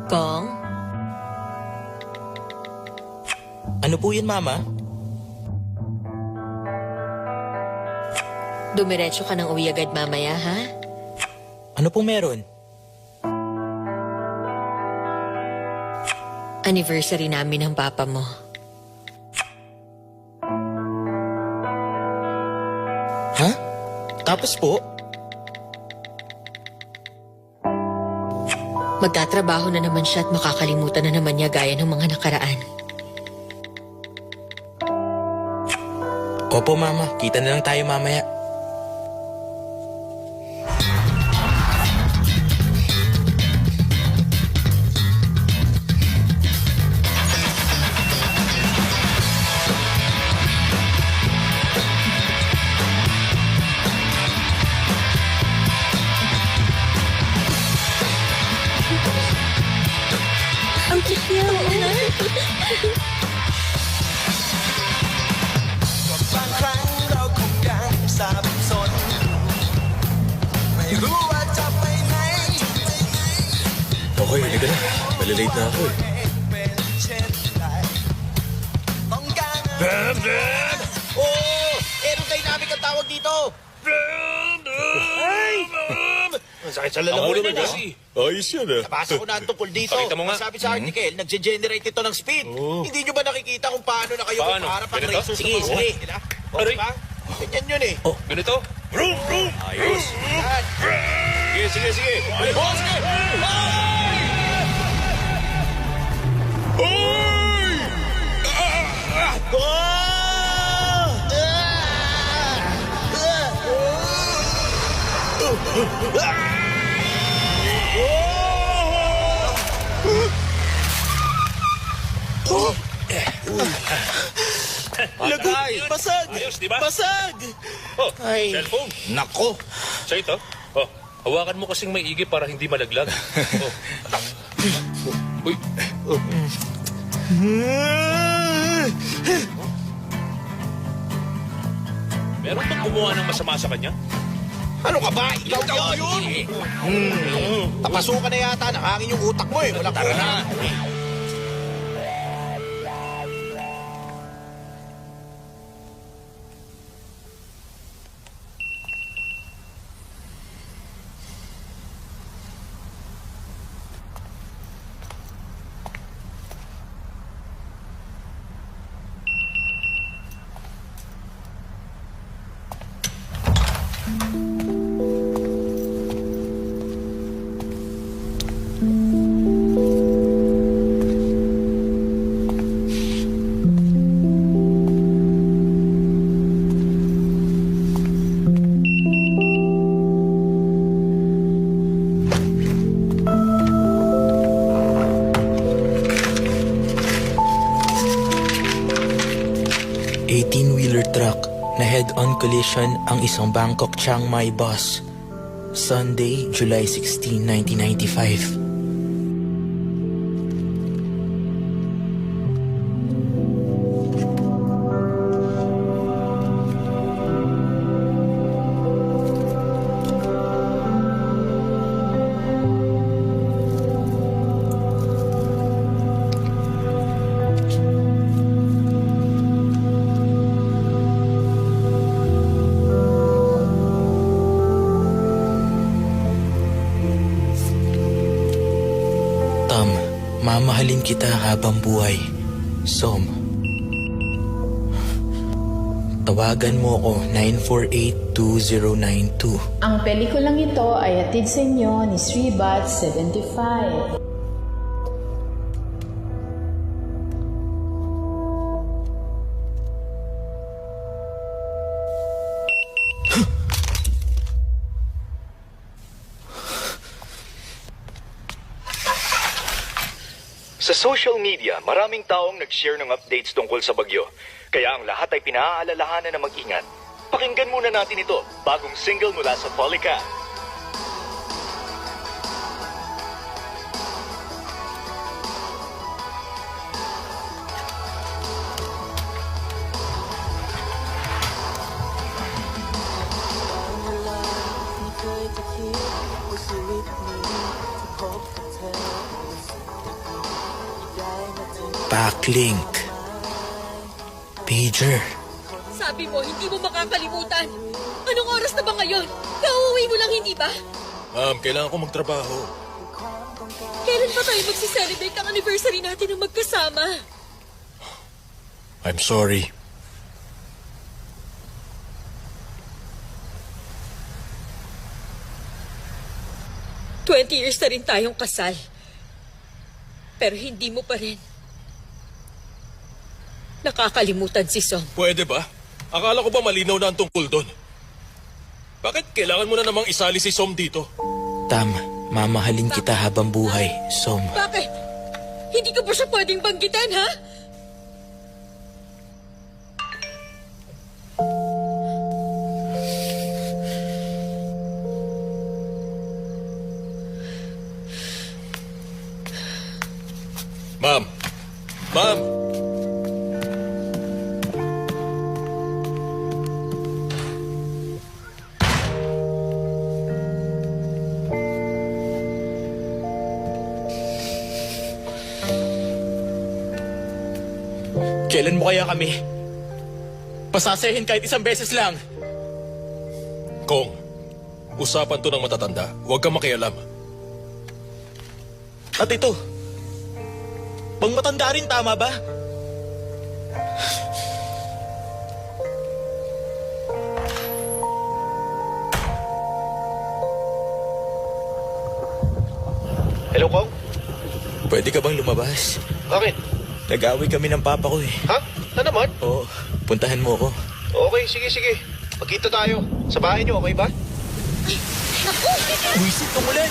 Kong? Ano po yun, Mama? Dumiretso ka ng uwi agad mamaya, ha? Ano pong meron? Anniversary namin ng papa mo. Ha? Tapos po? Magtatrabaho na naman siya at makakalimutan na naman niya gaya ng mga nakaraan. Opo, Mama. Kita na lang tayo mamaya. Ang cute niya,บางครั้งเราคงยังสับสนไม่รู้ว่าจะไปไหน Okay, halika na. Malilate na ako eh. เป็นเช่นไรต้องการอะไร Oo! Aerodynamic ang tawag dito! Ang sakit sa lalamunan mo kasi. Ayos yan ah. Nabasa ko na ang tungkol dito. Pakita mo nga. Sabi sa article, nagge-generate ito ng speed. Hindi nyo ba nakikita kung paano na kayo Paano? para pang Ganito? racers Sige, sa mga sige. uwi? Diba? O, Aray. diba? Ganyan yun eh. Ganito? Vroom, vroom. Ayos. Yan. Sige, sige, sige. Ay, oh, sige. Hoy! Lagay! Basag! Ayos, di ba? Basag! Oh, Ay. cellphone. Nako! Sa ito? Oh, hawakan mo kasing maigi para hindi malaglag. Oh. Uy. Meron bang gumawa ng masama sa kanya? Ano ka ba? Ikaw yun! Tapasukan na yata ng hangin yung utak mo eh. Walang Tara na. Truck na head-on collision ang isang Bangkok Chiang Mai bus. Sunday, July 16, 1995. Mamahalin kita habang buhay. Som. Tawagan mo ako 948-2092. Ang pelikulang ito ay hatid sa inyo ni Sribat 75. Sa social media, maraming taong nag-share ng updates tungkol sa bagyo. Kaya ang lahat ay pinaalalahanan na mag-ingat. Pakinggan muna natin ito, bagong single mula sa Polika. Clink. Pager. Sabi mo, hindi mo makakalimutan. Anong oras na ba ngayon? Kauuwi mo lang, hindi ba? Ma'am, kailangan ko magtrabaho. Kailan pa tayo magsiselebrate ang anniversary natin ng magkasama? I'm sorry. "20 years na rin tayong kasal. Pero hindi mo pa rin nakakalimutan si Som. Pwede ba? Akala ko ba malinaw na ang tungkol doon? Bakit kailangan mo na namang isali si Som dito? Tam, mamahalin kita habang buhay, Som. Bakit? Hindi ko ba siya pwedeng banggitan, ha? Ma'am! Ma'am! Kailan mo kaya kami pasasahin kahit isang beses lang? Kong, usapan to ng matatanda. Huwag kang makialam. At ito, pang matanda rin, tama ba? Hello, Kong? Pwede ka bang lumabas? Bakit? Nag-away kami ng papa ko eh. Ha? Na naman? Oo, puntahan mo ako. Okay, sige. Magkita tayo. Sa bahay niyo, okay ba? Wisit, tumulan!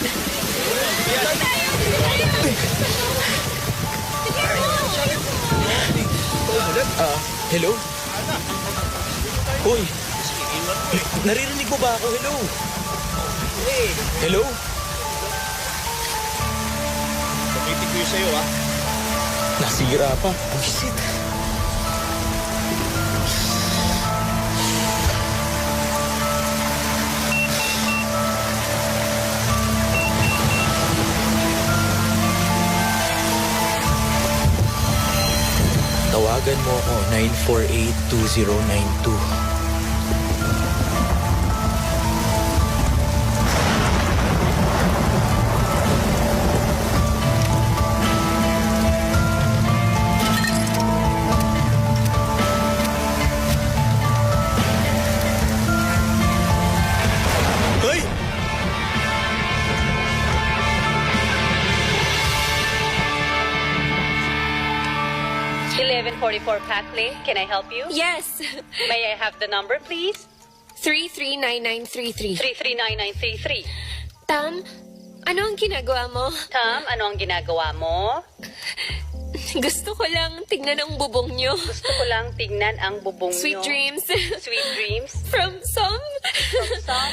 Hello? Hoy! Naririnig mo ba ako? Hello? Hello? Pakitig ko yun sa'yo, ha? Nasira pa. Wisit. Tawagan mo ako 948-2092. Hoy! 1144 Pack Lane, can I help you? Yes. May I have the number, please? 339933. 339933. Tam, ano ang ginagawa mo? Tom, ano ang ginagawa mo? Gusto ko lang tignan ang bubong nyo. Gusto ko lang tignan ang bubong Sweet nyo. dreams. Sweet dreams. From Som. Tom,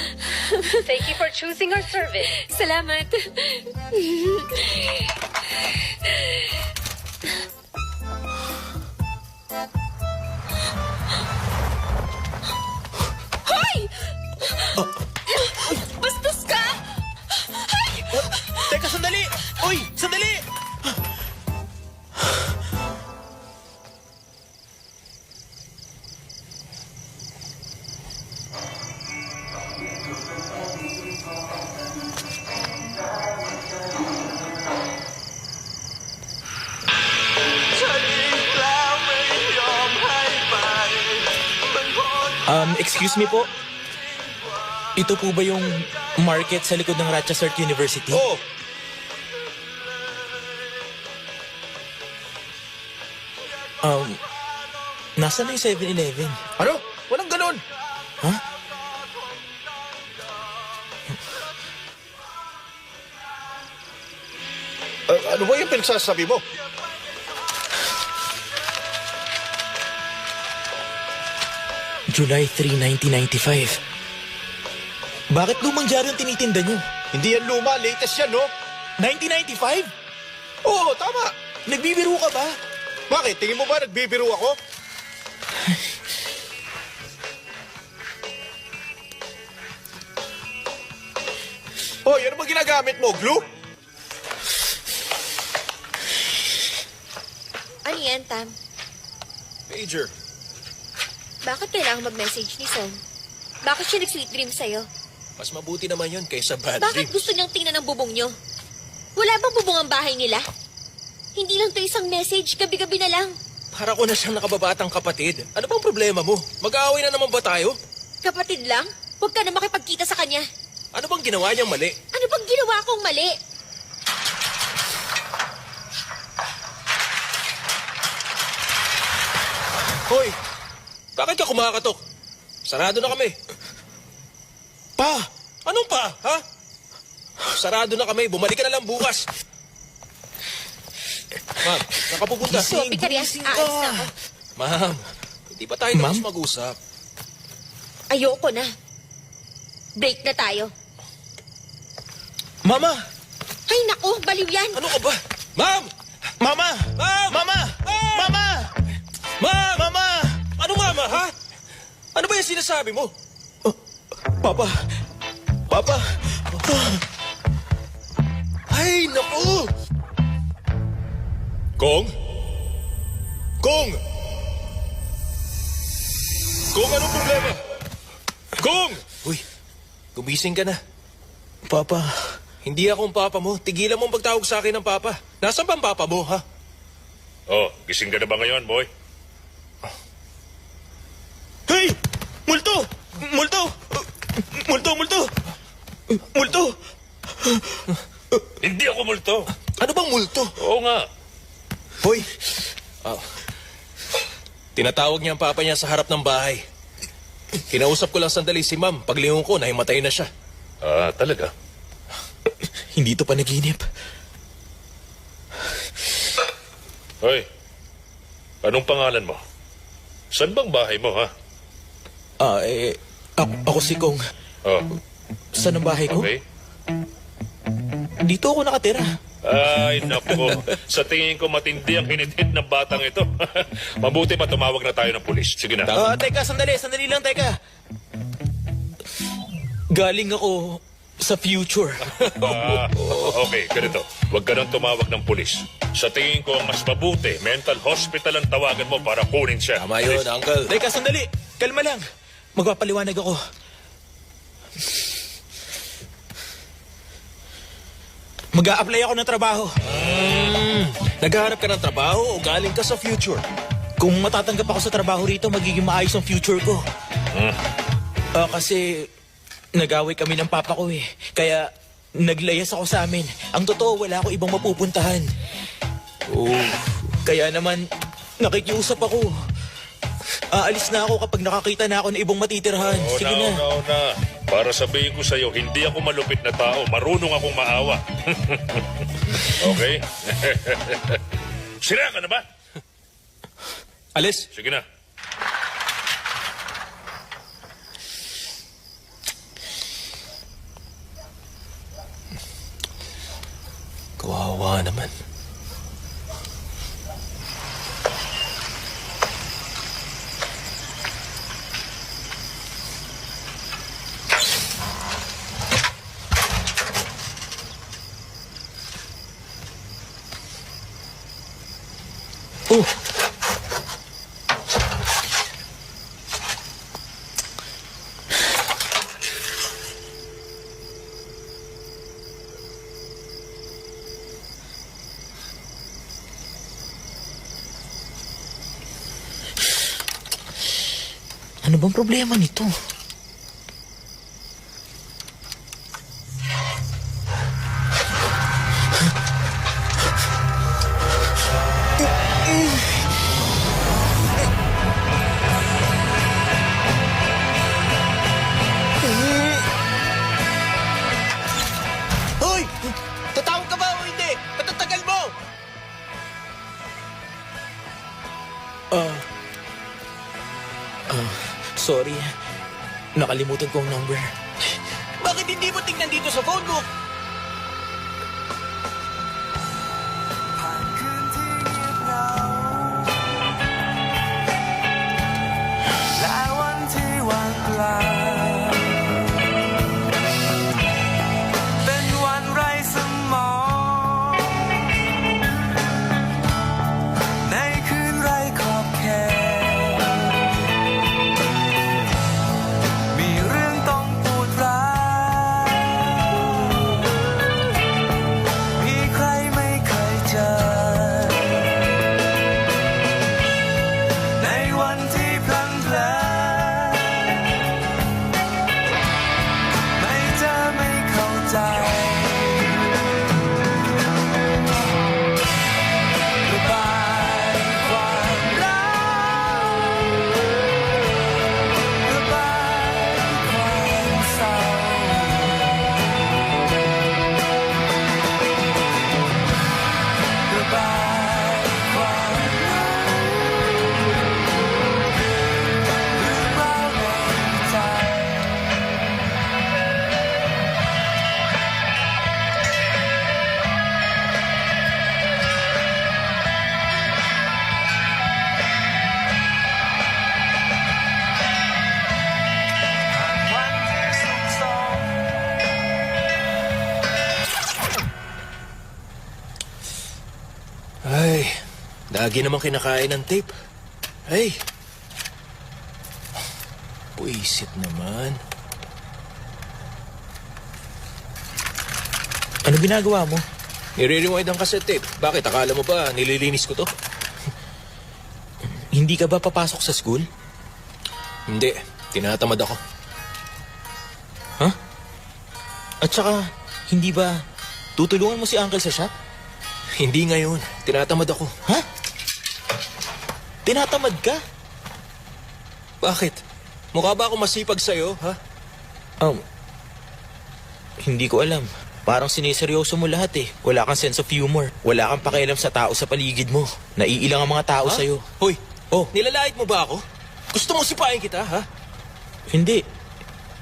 thank you for choosing our service. Salamat. Hoy! Bastos ka! Teka, sandali! Uy, sandali! Excuse me po. Ito po ba yung market sa likod ng Rochester University? Oo. Nasaan na yung 7-Eleven? Ano? Walang ganun. Ha? Ano ba yung pinagsasabi mo? July 3, 1995. Bakit lumang dyaryo ang tinitinda nyo? Hindi yan luma. Latest yan, no? 1995? Oo, tama. Nagbibiro ka ba? Bakit? Tingin mo ba nagbibiro ako? Oh, yan ba ginagamit mo? Glue? Ano yan, Tam? Major, Bakit kailangan mag-message ni Som? Bakit siya nag-sweet dream sa'yo? mas mabuti naman yun kaysa bad Bakit dream. gusto niyang tingnan ang bubong niyo? Wala bang bubong ang bahay nila? Hindi lang to isang message, gabi-gabi na lang. Para ko na siyang nakababatang kapatid. Ano bang problema mo? Mag-aaway na naman ba tayo? Kapatid lang? Huwag ka na makipagkita sa kanya. Ano bang ginawa niyang mali? Ano bang ginawa kong mali? Hoy! Bakit ka kumakatok? Sarado na kami. Pa! Anong pa, ha? Sarado na kami. Bumalik ka na lang bukas. Ma'am, saan ka pupunta? Sophie Carias, aalis na ako. Ma'am, hindi pa tayo tapos mag-usap. Ayoko na. Break na tayo. Mama! Ay naku, baliw yan. Ano ka ba? Ma'am! Mama! Ma'am! Mama! Mama! Ma'am! Mama! Ano mama, ha? Ano ba yung sinasabi mo? Papa! Papa! Ay, naku! Kong? Kong! Kong, anong problema? Kong! Uy, gumising ka na. Papa! Hindi akong papa mo. Tigilan mo ang pagtawag sa akin ng papa. Nasaan ba ang papa mo, ha? Oh, gising ka na ba ngayon, boy? Hey! Multo! Multo! Multo! Multo! Multo! Hindi ako multo. Ano bang multo? Oo nga. Hoy! Tinatawag niya ang papa niya sa harap ng bahay. Kinausap ko lang sandali si ma'am. Paglingon ko, nahimatay na siya. Ah, talaga? Hindi to panaginip. Hoy, anong pangalan mo? Saan bang bahay mo, ha? Ako si Kong. Oh, Saan ang bahay ko? okay. Dito ako nakatira. Ay, naku. Sa tingin ko matindi ang hinit-hit ng batang ito. Mabuti pa tumawag na tayo ng pulis. Sige na. Teka, sandali lang, teka. Galing ako sa future. Ah, okay, ganito. Huwag ka nang tumawag ng pulis. Sa tingin ko, mas mabuti, mental hospital ang tawagan mo para kunin siya. Tama yun, uncle. Teka, sandali. Kalma lang. Magpapaliwanag ako. Mag-a-apply ako ng trabaho. Naghahanap ka ng trabaho o galing ka sa future? Kung matatanggap ako sa trabaho rito, magiging maayos ang future ko. Kasi nag-away kami ng papa ko eh. Kaya naglayas ako sa amin. Ang totoo, wala ako ibang mapupuntahan. Kaya naman, nakikiusap ako. Aalis na ako kapag nakakita na ako ng ibang matitirhan. Sige na. Na. Para sabihin ko sa'yo, hindi ako malupit na tao. Marunong akong maawa. Okay? Sira ka na ba? Alis. Sige na. Kawawa naman. Ano bang problema nito? Hoy! Tatawag ka ba o hindi? Patatagal mo! Sorry. Nakalimutan ko ang number. Bakit hindi mo tingnan dito sa phone book? Lagi namang kinakain ng tape. Ay. Puisit naman. Ano ginagawa mo? Nire-rewind ang cassette tape. Bakit? Akala mo ba nililinis ko to? Hindi ka ba papasok sa school? Hindi. Tinatamad ako. Ha? At saka, hindi ba tutulungan mo si Uncle sa shop? Hindi ngayon. Tinatamad ako. Ha? Tinatamad ka? Bakit? Mukha ba ako masipag sa'yo, ha? Hindi ko alam. Parang siniseryoso mo lahat eh. Wala kang sense of humor. Wala kang pakialam sa tao sa paligid mo. Naiilang ang mga tao Ha? sa'yo. Hoy, Oh, nilalait mo ba ako? Gusto mo sipain kita, ha? hindi.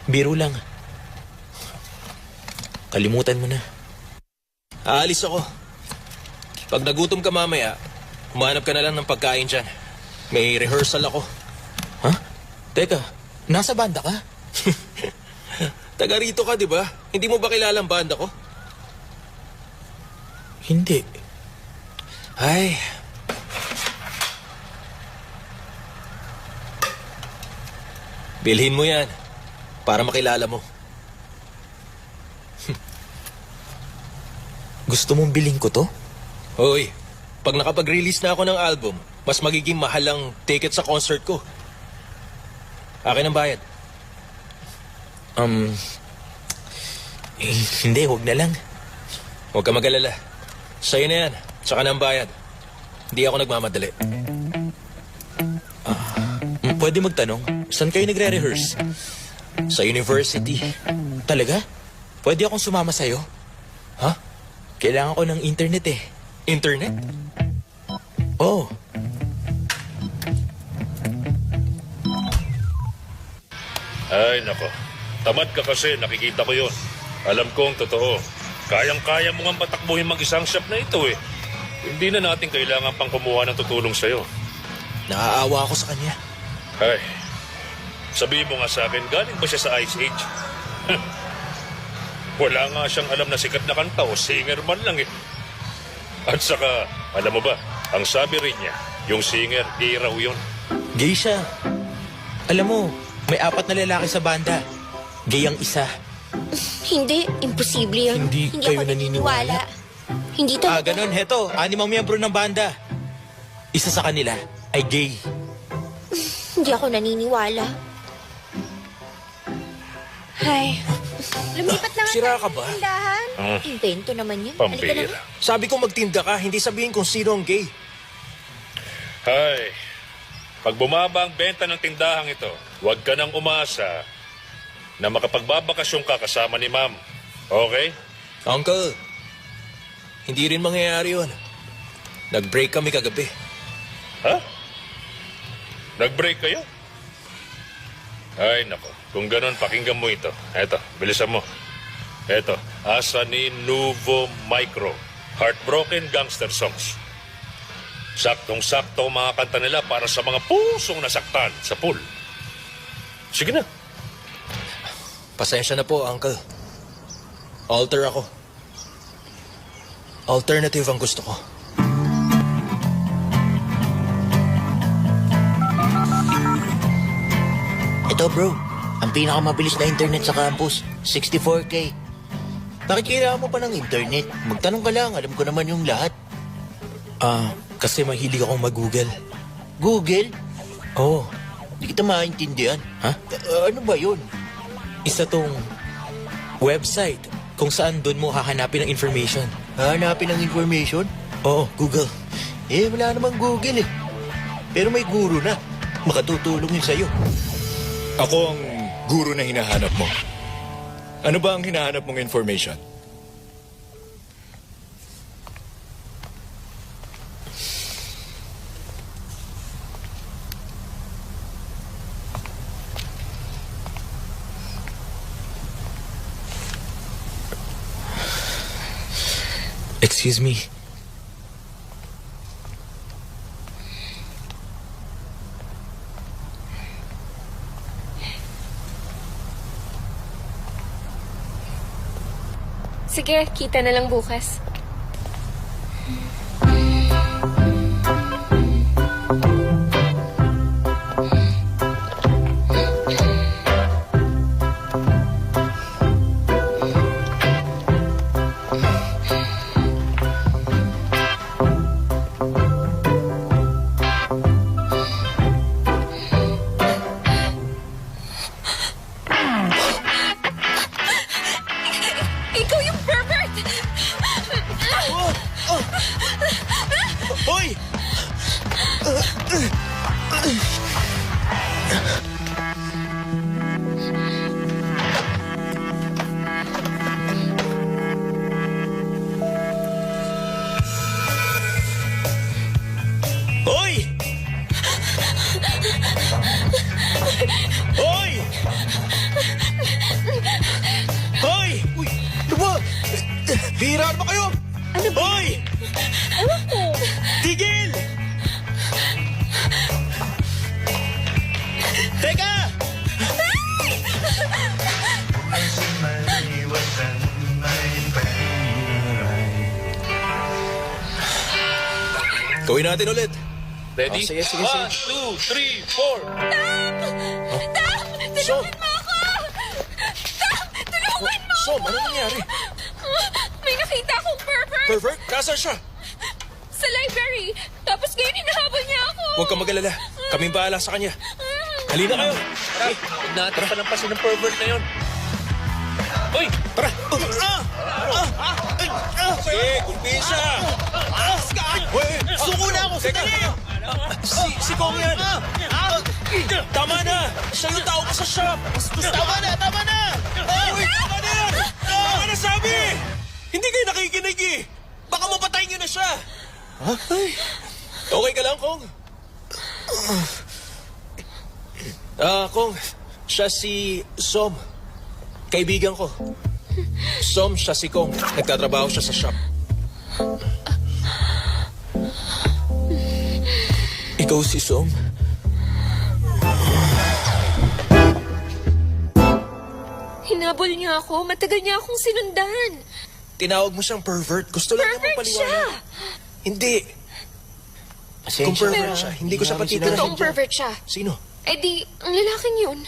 Biro lang. Kalimutan mo na. Aalis ako. Pag nagutom ka mamaya, humanap ka na lang ng pagkain dyan. May rehearsal ako. Ha? Teka, nasa banda ka? Taga rito ka, di ba? Hindi mo ba kilala ang banda ko? Hindi. Ay. Bilhin mo yan para makilala mo. Gusto mong biling ko to? Hoy, pag nakapag-release na ako ng album, mas magiging mahal ang ticket sa concert ko. Akin ang bayad. Hindi, huwag na lang. Huwag ka mag-alala. Sa'yo na yan. Tsaka na ang bayad. Hindi ako nagmamadali. Pwede magtanong, saan kayo nagre-rehearse? Sa university. Talaga? Pwede akong sumama sa'yo? Ha? Kailangan ko ng internet eh. Internet? Oh. Ay, nako. Tamad ka kasi, nakikita ko yon. Alam kong totoo. Kayang-kaya mo nga patakbuhin mag-isang shop na ito eh. Hindi na natin kailangan pang kumuha ng tutulong sa'yo. Naaawa ako sa kanya. Ay, sabihin mo nga sa akin, galing ba siya sa Ice Age? Wala nga siyang alam na sikat na kanta o singer man lang eh. At saka, alam mo ba, ang sabi rin niya, yung singer, gay raw yun. Gay siya. Alam mo, may 4 na lalaki sa banda. Gay ang isa. Hindi, imposible yun. Hindi kayo ako naniniwala? Hindi talaga. Ganon, heto, 6 miyembro ng banda. Isa sa kanila ay gay. Hindi ako naniniwala. Ay, lumipat na nga Sira tayo ka ng ba? tindahan. Invento naman yun. Halika na Pampira. nga. Sabi ko magtinda ka, hindi sabihin kung sino ang gay. Ay, pag bumaba ang benta ng tindahang ito, huwag ka nang umasa na makapagbabakasyon ka kasama ni ma'am. Okay? Uncle, hindi rin mangyayari yun. Nag-break kami kagabi. Ha? Nag-break kayo? Ay, nako. Kung ganon, pakinggan mo ito. Eto, bilisan mo. Eto, asa ni Nuvo Micro. Heartbroken Gangster Songs. Saktong-sakto ang mga kanta nila para sa mga pusong nasaktan sa pool. Sige na. Pasensya na po, Uncle. Alter ako. Alternative ang gusto ko. Ito bro, ang pinakamabilis na internet sa campus, 64K. Bakit kailangan mo pa ng internet? Magtanong ka lang, alam ko naman yung lahat. Kasi mahilig akong mag-google. Google? Oo. Hindi kita maintindihan. Ha? Ano ba yun? Isa tong website kung saan doon mo hahanapin ang information. Hanapin ng information? Oo, Google. Wala namang Google eh. Pero may guru na. Makatutulong yun sa'yo. Ako ang guro na hinahanap mo. Ano ba ang hinahanap mong information? Excuse me. Sige, kita na lang bukas. Bihira naman kayo! Ano ba? Hoy! Ewan ko. Tigil! Teka! Gawin natin ulit. Ready? Oh, sige, sige, 1, 2, 3, 4. Tam! Tulungan mo ako! Tam! Tulungan mo! Som, ano nangyari? May nakita akong pervert Pervert? Nasaan siya? sa library. Tapos ngayon hinahabol niya ako. Huwag kang mag-alala. Kaming bahala sa kanya. Halina kayo. Huwag natin palampasin ng pervert na yun. Uy! Tara! Sige, kumpisa! Suko na ako! Teka! Si Kong yan! Tama na! Siya yung tao ko sa shop! Tama na! Tama na! Uy! Tama na yan! Tama na sabi! Hindi kayo nakikinig eh! Baka mapatay niyo na siya! Okay ka lang, Kong? Kong, siya si Som. Kaibigan ko. Som, siya si Kong. Nagtatrabaho siya sa shop. Ikaw si Som? Hinabol niya ako. Matagal niya akong sinundan. Tinawag mo siyang pervert. Gusto lang naman Pervert siya. paliwanag. Hindi. Kung Pasensya pervert na. siya, hindi ko siya patitiran. Totoong pervert siya. Sino? Eh di, ang lalaking yun.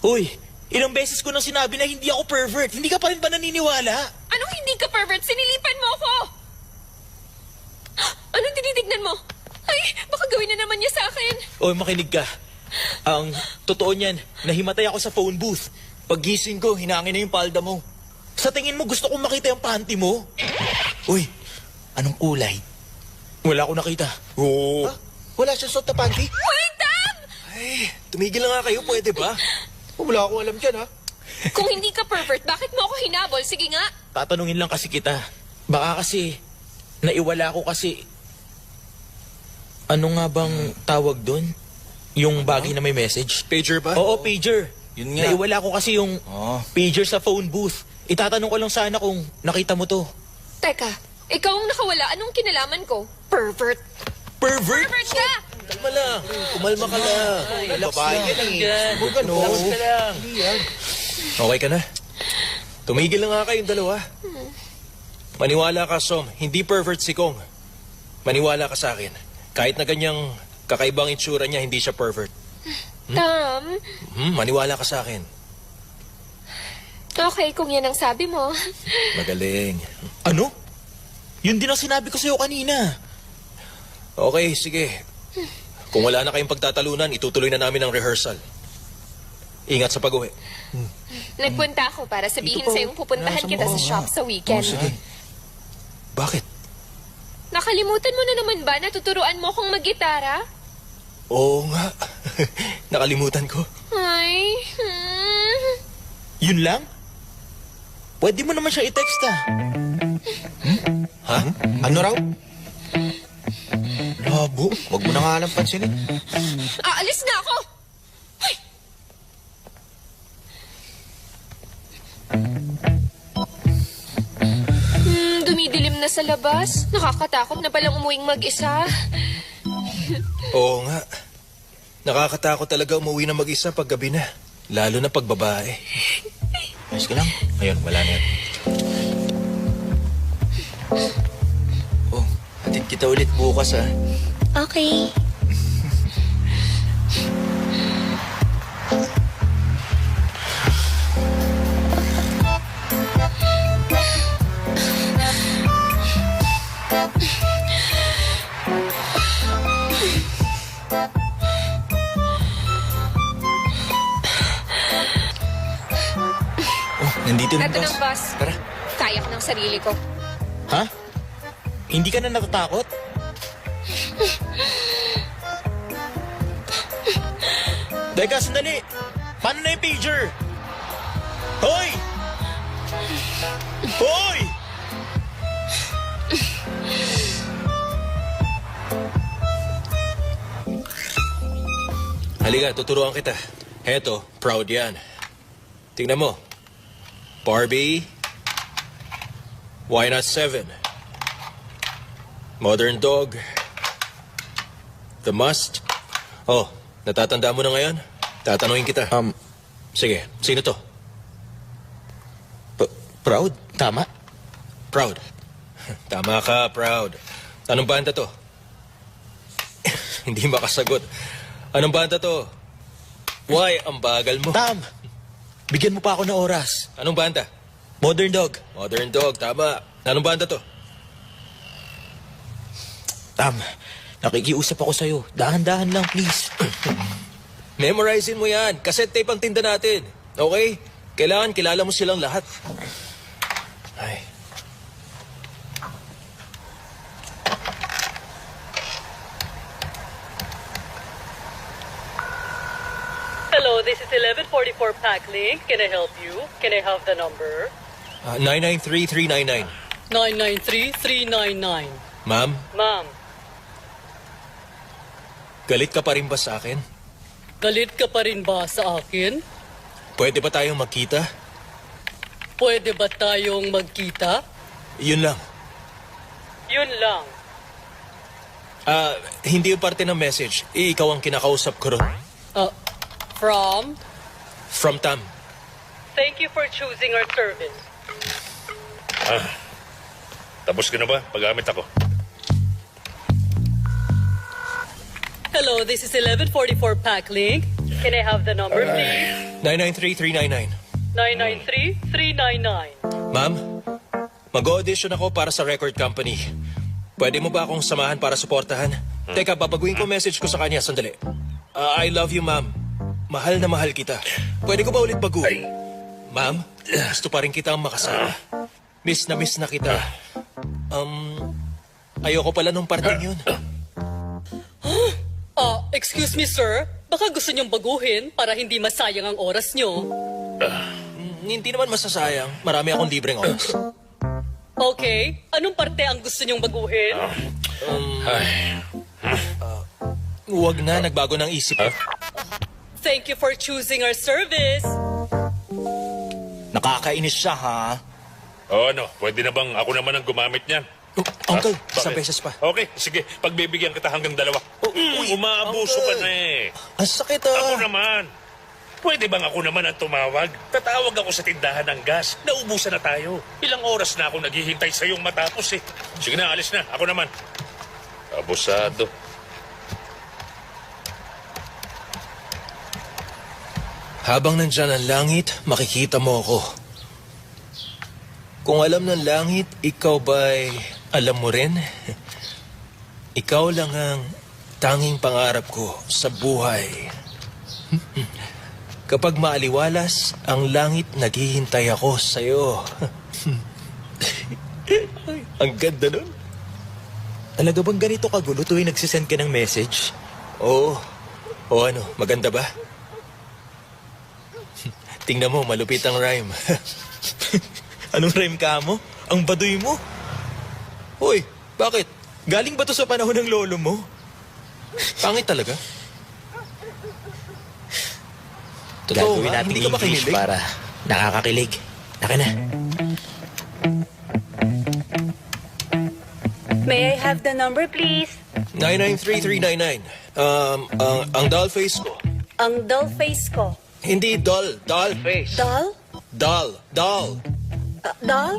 Uy, ilang beses ko nang sinabi na hindi ako pervert. Hindi ka pa rin ba naniniwala? Anong hindi ka pervert? Sinilipan mo ako! Anong tinitignan mo? Ay, baka gawin na naman niya sa akin. Oy, makinig ka. Ang totoo niyan, nahimatay ako sa phone booth. Paggising ko, hinangin na yung palda mo. Sa tingin mo, gusto kong makita yung panty mo? Uy, anong kulay? Wala akong nakita. Oo. Wala siyang suot na panty? Wait, Tam! Ay, tumigil na nga kayo. Pwede ba? Wala akong alam dyan, ha? Kung hindi ka pervert, bakit mo ako hinabol? Sige nga. Tatanungin lang kasi kita. Baka kasi, naiwala ko kasi... Ano nga bang tawag doon? Yung bagay na may message? Pager ba? Oo, pager. Yun nga. Naiwala ko kasi yung pager sa phone booth. Itatanong ko lang sana kung nakita mo to. Teka, ikaw ang nakawala. Anong kinalaman ko? Pervert. Pervert? Pervert ka! Kalma lang. Kumalma ka lang. Relax lang. Huwag ganun. Relax ka lang. Hindi yan. Okay ka na? Tumigil na nga kayong dalawa. Maniwala ka, Som. Hindi pervert si Kong. Maniwala ka sa akin. Kahit na ganyang kakaibang itsura niya, hindi siya pervert. Tam, Maniwala ka sa akin. okay kung yan ang sabi mo. Magaling. Ano? Yun din ang sinabi ko sa'yo kanina. Okay, sige. Kung wala na kayong pagtatalunan, itutuloy na namin ang rehearsal. Ingat sa pag-uwi. Nagpunta ako para sabihin Dito po. sa'yong pupuntahan Nasa kita mo. sa shop sa weekend. Sige. Bakit? Nakalimutan mo na naman ba na tuturuan mo akong maggitara? Oo nga. Nakalimutan ko. Ay, Yun lang? Pwede mo naman siya i-text Ha? Ano raw? Labo. Huwag mo na nga lang pansinin. aalis na ako! Ay! Dumidilim na sa labas. Nakakatakot na palang umuwing mag-isa. Oo nga. Nakakatakot talaga umuwi na mag-isa pag gabi na. Lalo na pag babae. Ayos ka lang. Ayun, wala na yan. Oh, hatid kita ulit bukas, ha? Okay. Nandito na Eto boss. ng bus. Tara. Kaya ko ng sarili ko. Ha? Hindi ka na natatakot? Teka, sandali. Paano na yung pager? Hoy! Hoy! Halika, tuturuan kita. Heto, proud yan. Tingnan mo. Barbie. Why not 7? Modern Dog. The Must. Oh, natatanda mo na ngayon? Tatanungin kita. Sige, sino to? Proud? Tama? Proud. Tama ka, Proud. Anong banda to? Hindi makasagot. Anong banda to? Why, ang bagal mo? Tam! Bigyan mo pa ako ng oras. Anong banda? Modern Dog. Modern Dog, tama. Anong banda to? Tam, nakikiusap ako sa'yo. Dahan-dahan lang, please. Memorizein mo yan. Cassette tape ang tinda natin. Okay? Kailangan kilala mo silang lahat. Ay. Hello, this is 1144 Pack Link. Can I help you? Can I have the number? 993399. 993399. Ma'am, Ma'am, galit ka pa rin ba sa akin? galit ka pa rin ba sa akin? Pwede ba tayong magkita? Pwede ba tayong magkita? Yun lang. Yun lang. Hindi yung parte ng message. Ikaw ang kinakausap ko ron. From? From Tam. Thank you for choosing our service. Tapos ka na ba? Paggamit ako. Hello, this is 1144 Pack Link. Can I have the number, please? 993399. 993399. Ma'am, mag-audition ako para sa record company. Pwede mo ba akong samahan para suportahan? Teka, babaguhin ko message ko sa kanya. Sandali. I love you, ma'am. Mahal na mahal kita. Pwede ko ba ulit baguhin? Ma'am, gusto pa rin kitang makasama. Miss na kita. Ayoko pala nung parteng yun. Excuse me, sir. Baka gusto niyong baguhin para hindi masayang ang oras niyo. Hindi naman masasayang. Marami akong libreng oras. Okay. Anong parte ang gusto niyong baguhin? Huwag na, nagbago ng isip ko. Thank you for choosing our service. Nakakainis siya, ha? Ano, pwede na bang ako naman ang gumamit niyan? Uncle, Bakit? isang beses pa. Okay, sige. Pagbibigyan kita hanggang 2. Umaabuso ka na eh. Ang sakit Ako naman. Pwede bang ako naman ang tumawag? Tatawag ako sa tindahan ng gas. Naubusan na tayo. Ilang oras na ako naghihintay sa iyong matapos eh. Sige na, alis na. Ako naman. Abusado. Habang nandyan ang langit, makikita mo ako. Kung alam ng langit, ikaw ba'y alam mo rin? Ikaw lang ang tanging pangarap ko sa buhay. Kapag maaliwalas, ang langit naghihintay ako sa'yo. Ang ganda nun. Talaga bang ganito kagulo tuwing nagsisend ka ng message? Oo. O ano, maganda ba? Tingnan mo, malupit ang rhyme. Anong rhyme ka mo? Ang baduy mo? Uy, bakit? Galing ba to sa panahon ng lolo mo? Pangit talaga. Gagawin ba? natin Hindi ka ba English kinilig? para nakakakilig. Naka na. May I have the number, please? 993399. Ang doll face ko. Ang doll face ko. Hindi doll, doll face. Doll? Doll, doll. Doll?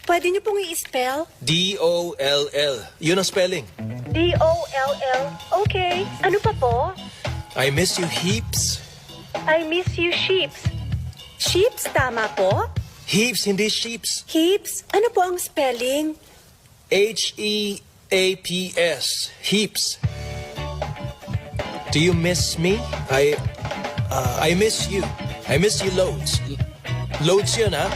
Pwede niyo pong i-spell? D-O-L-L. Yun ang spelling. D-O-L-L. Okay. Ano pa po? I miss you heaps. I miss you, sheeps. Sheeps, tama po? Heaps, hindi sheeps. Heaps? Ano po ang spelling? H-E-A-P-S. Heaps. Do you miss me? I miss you. I miss you loads. Loads yun, ha?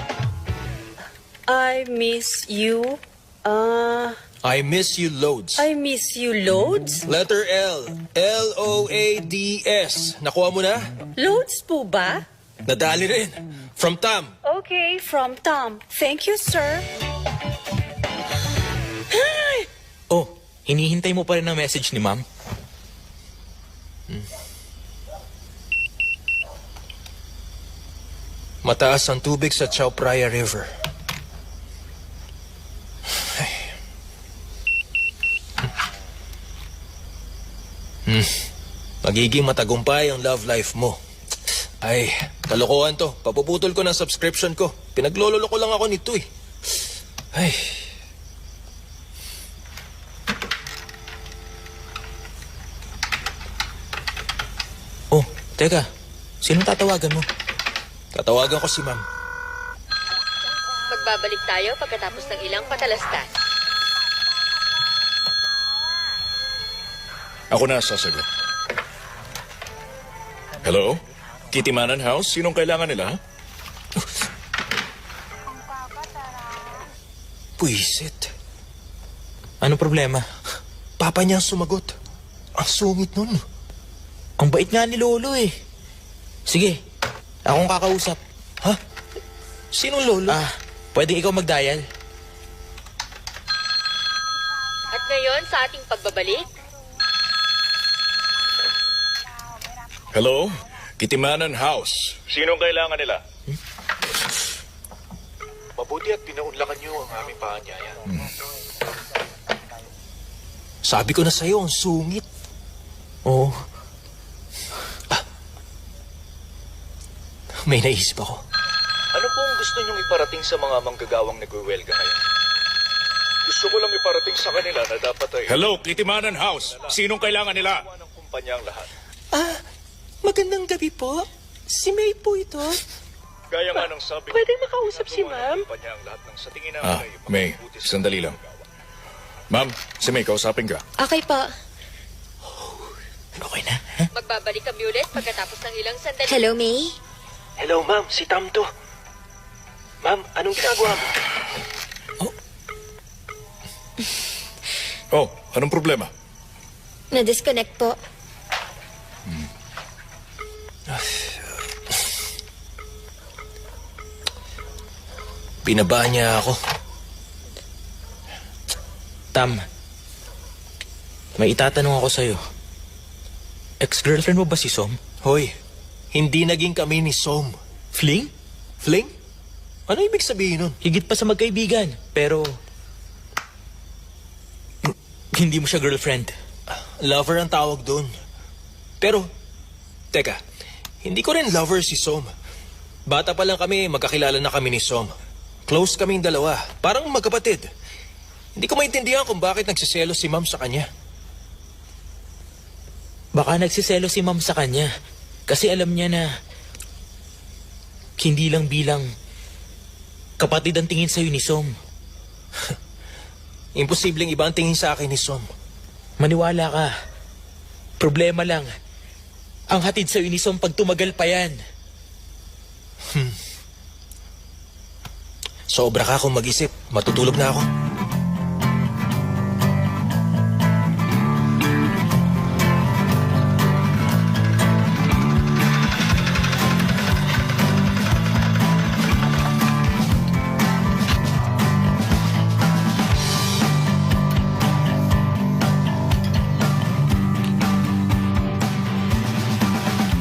I miss you. I miss you loads. I miss you loads? Letter L. L-O-A-D-S. Nakuha mo na? Loads po ba? Nadali rin. From Tam. Okay, from Tom. Thank you, sir. Oh, hinihintay mo pa rin ang message ni ma'am? Mataas ang tubig sa Chao Phraya River. Magiging matagumpay ang love life mo. Ay, kalokohan to. Papuputol ko ng subscription ko. Pinaglololo ko lang ako nito eh. Ay. Oh, teka. Sinong tatawagan mo? Tatawagan ko si ma'am. Magbabalik tayo pagkatapos ng ilang patalastas. Ako na sasagot. Hello? Kitty Manan House? Sinong kailangan nila? Puisit. Anong problema? Papa niya ang sumagot. Ang sungit nun. Ang bait nga ni Lolo eh. Sige, akong kakausap. Ha? Sinong lolo? Pwedeng ikaw mag-dial? At ngayon, sa ating pagbabalik, Hello? Kitty Manan House? Sinong kailangan nila? Mabuti at pinaunlakan niyo ang aming paanyaya. Sabi ko na sa'yo, ang sungit. Oo. May naisip ako. Ano pong gusto niyong iparating sa mga manggagawang nagwewelga ngayon? Gusto ko lang iparating sa kanila na dapat ay... Hello, Kitty Manan House. Sinong kailangan nila? ...ng kumpanya ang lahat. Magandang gabi po. Si May po ito. Gaya nga ng sabi... Pwede makausap si ma'am? ...kumpanya ang lahat ng sa tingin namin ay... May, sandali lang. Ma'am, si May, kausapin ka. okay po. Okay na? Magbabalik kami ulit pagkatapos ng ilang sandali. Hello, May? Hello, ma'am. Si Tam to. Ma'am, anong ginagawa mo? Oh, anong problema? Na-disconnect po. Binaba niya ako. Tam, may itatanong ako sa'yo. Ex-girlfriend mo ba si Som? Hoy, hindi naging kami ni Som. Fling? Fling? Ano ibig sabihin nun? Higit pa sa magkaibigan. Pero... hindi mo siya girlfriend. Lover ang tawag doon. Pero, teka, hindi ko rin lover si Som. Bata pa lang kami, magkakilala na kami ni Som. Close kaming dalawa, parang magkapatid. Hindi ko maintindihan kung bakit nagsiselo si Ma'am sa kanya. Baka nagsiselo si Ma'am sa kanya. Kasi alam niya na... hindi lang bilang... kapatid ang tingin sa'yo ni Som. Imposibleng iba ang tingin sa akin ni Som. Maniwala ka. Problema lang. Ang hatid sa'yo ni Som pag tumagal pa yan. Sobra ka kung mag-isip. Matutulog na ako.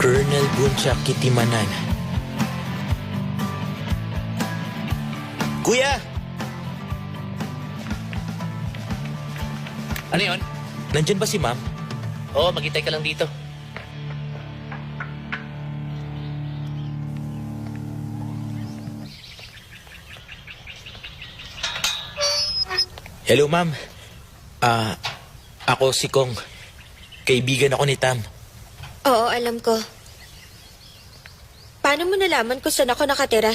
Colonel Bunchak Kitimanan. Kuya! Ano yun? Nandyan ba si Ma'am? Oo, maghintay ka lang dito. Hello, Ma'am. Ako si Kong. Kaibigan ako ni Tam. Oo, alam ko. Paano mo nalaman kung saan ako nakatira?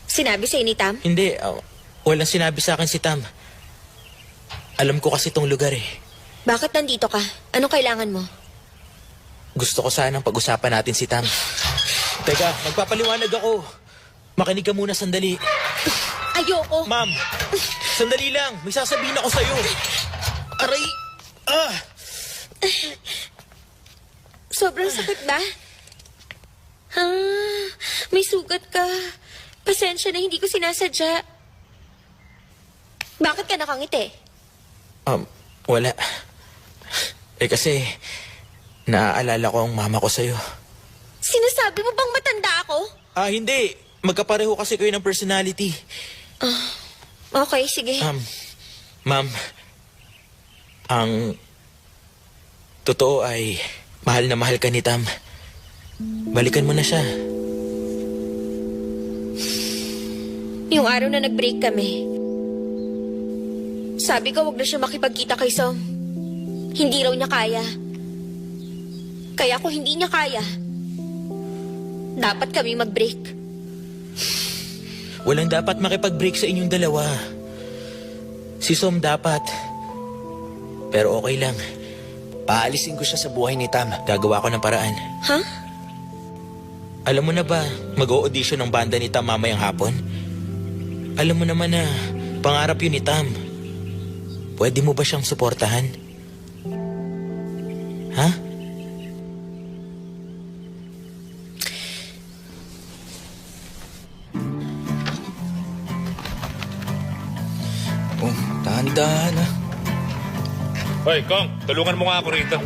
Sinabi sa'yo ni Tam? Hindi, walang sinabi sa akin si Tam. Alam ko kasi tong lugar eh. Bakit nandito ka? Anong kailangan mo? Gusto ko sanang pag-usapan natin si Tam. Teka, magpapaliwanag ako. Makinig ka muna sandali. Ayoko. Ma'am, sandali lang. May sasabihin ako sa'yo. Aray! Sobrang sakit ba? May sugat ka. Pasensya na hindi ko sinasadya. Bakit ka nakangiti? Wala. Kasi, naaalala ko ang mama ko sa'yo. Sinasabi mo bang matanda ako? Hindi. Magkapareho kasi kayo ng personality. Okay, sige. Ma'am, ang totoo ay mahal na mahal ka ni Tam. Balikan mo na siya. Yung araw na nag-break kami, sabi ko wag na siya makipagkita kay Som. Hindi raw niya kaya. Kaya kung hindi niya kaya, dapat kami mag-break. Walang dapat makipag-break sa inyong dalawa. Si Som dapat. Pero okay lang. Paalisin ko siya sa buhay ni Tam. Gagawa ko ng paraan. Ha? Alam mo na ba, mag-o-audition ng banda ni Tam mamayang hapon? Alam mo naman na pangarap yun ni Tam. Pwede mo ba siyang suportahan? Ha? Oh, dahan-dahan ah. Hoy, Kong, tulungan mo nga ako rito.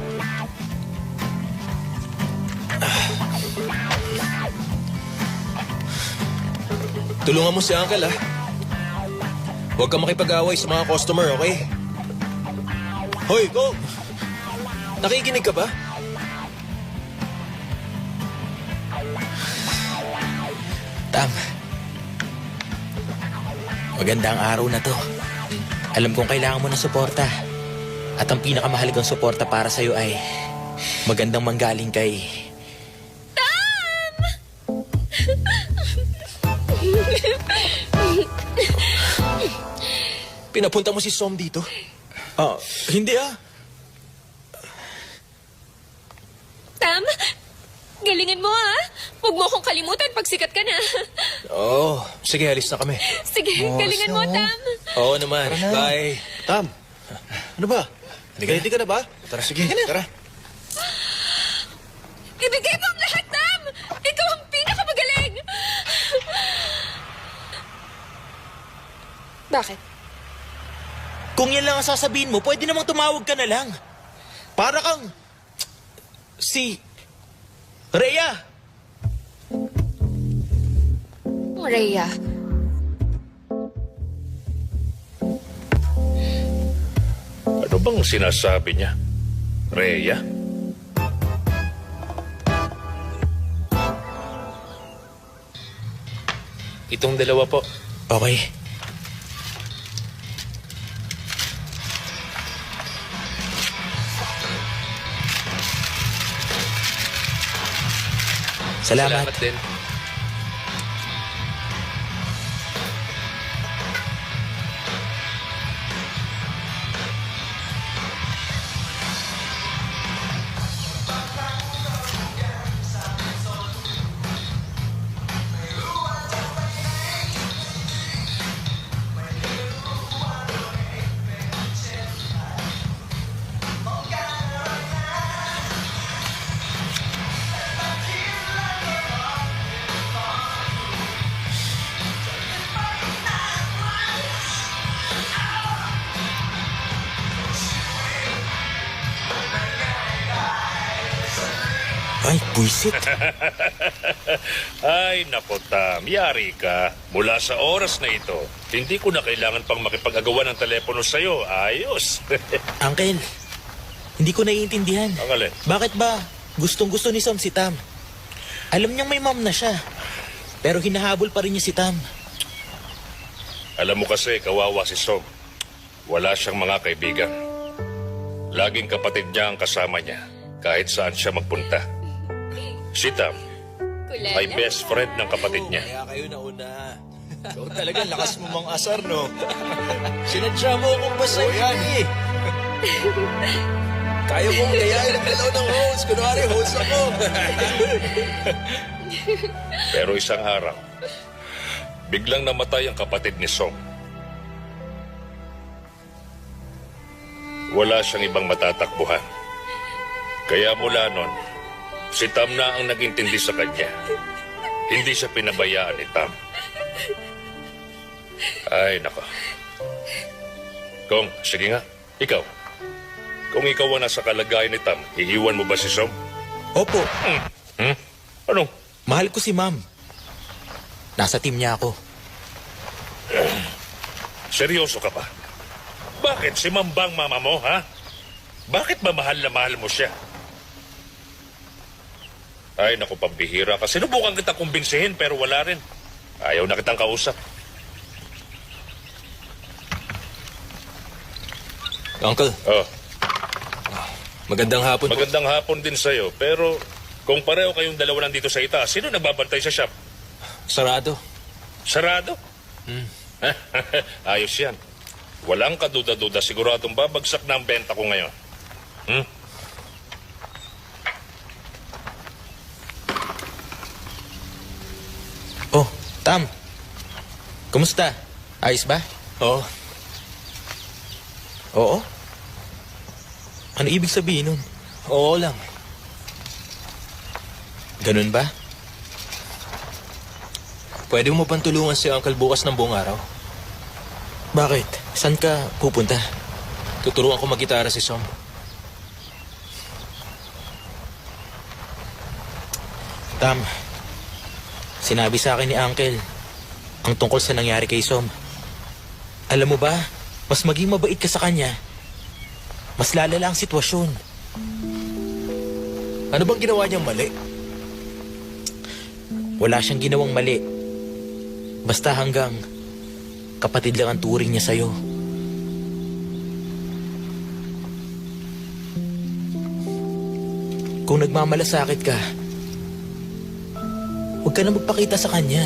Tulungan mo si Uncle, ah. Huwag kang makipag-away sa mga customer, okay? Hoy, go! Nakikinig ka ba? Tam, magandang araw na to. Alam kong kailangan mo ng suporta. At ang pinakamahalagang suporta para sa'yo ay magandang manggaling kay... Pinapunta mo si Som dito? Hindi ah. Tam, galingan mo ah. Huwag mo akong kalimutan pag sikat ka na. Oo, sige, alis na kami. Sige, galingan mo, Tam. Oo naman, bye. Tam, ano ba? Ready ka na ba? Tara, sige, tara. Ibigay mo ang lahat, Tam! Ikaw ang pinakamagaling! Bakit? Kung yan lang ang sasabihin mo, pwede namang tumawag ka na lang. Para kang... si... Rhea! Rhea. Ano bang sinasabi niya? Rhea? Itong dalawa po. Okay. Salamat. Salamat din. Ay, buisit. Ay, nako, Tam. Yari ka. Mula sa oras na ito, hindi ko na kailangan pang makipag-agawa ng telepono sa'yo. Ayos. Uncle, hindi ko naiintindihan. Ang alin? Bakit ba gustong-gusto ni Som si Tam? Alam niyang may mom na siya. Pero hinahabol pa rin niya si Tam. Alam mo kasi, kawawa si Som. Wala siyang mga kaibigan. Laging kapatid niya ang kasama niya, kahit saan siya magpunta. Si Tam ay best friend ng kapatid niya. Kaya kayo nauna. Ikaw talaga, lakas mo mang asar, no? Sinadya mo akong basahin eh. Kaya kong gayahin ang dalaw ng host. Kunwari, host ako. Pero isang araw, biglang namatay ang kapatid ni Som. Wala siyang ibang matatakbuhan. Kaya mula nun, si Tam na ang nagintindi sa kanya. Hindi siya pinabayaan ni Tam. Ay, nako. Kong, sige nga, ikaw. Kung ikaw ang nasa kalagayan ni Tam, iiwan mo ba si Som? Opo. Ano? Mahal ko si Ma'am. Nasa team niya ako. Seryoso ka ba? Bakit si Mambang mama mo, ha? Bakit ba mahal na mahal mo siya? Ay, naku, pambihira ka. Sinubukan kitang kumbinsihin pero wala rin. Ayaw na kitang kausap. Uncle, Oh, magandang hapon po. magandang hapon din sa'yo. Pero kung pareho kayong dalawa nandito sa itaas, sino nagbabantay sa shop? Sarado. Sarado? Ayos yan. Walang kaduda-duda. Siguradong babagsak na ang benta ko ngayon. Oh, Tam. Kumusta? Ayos ba? Oo. Oo. Ano ibig sabihin nun? Oo lang. Ganun ba? Pwede mo bang tulungan si Uncle bukas ng buong araw? Bakit? Saan ka pupunta? Tuturuan ko mag-gitara si Som. Tam, sinabi sa akin ni Uncle ang tungkol sa nangyari kay Som. Alam mo ba, mas maging mabait ka sa kanya, mas lalala ang sitwasyon. Ano bang ginawa niyang mali? Wala siyang ginawang mali. Basta hanggang kapatid lang ang turing niya sa'yo. Kung nagmamalasakit ka, huwag ka na magpakita sa kanya.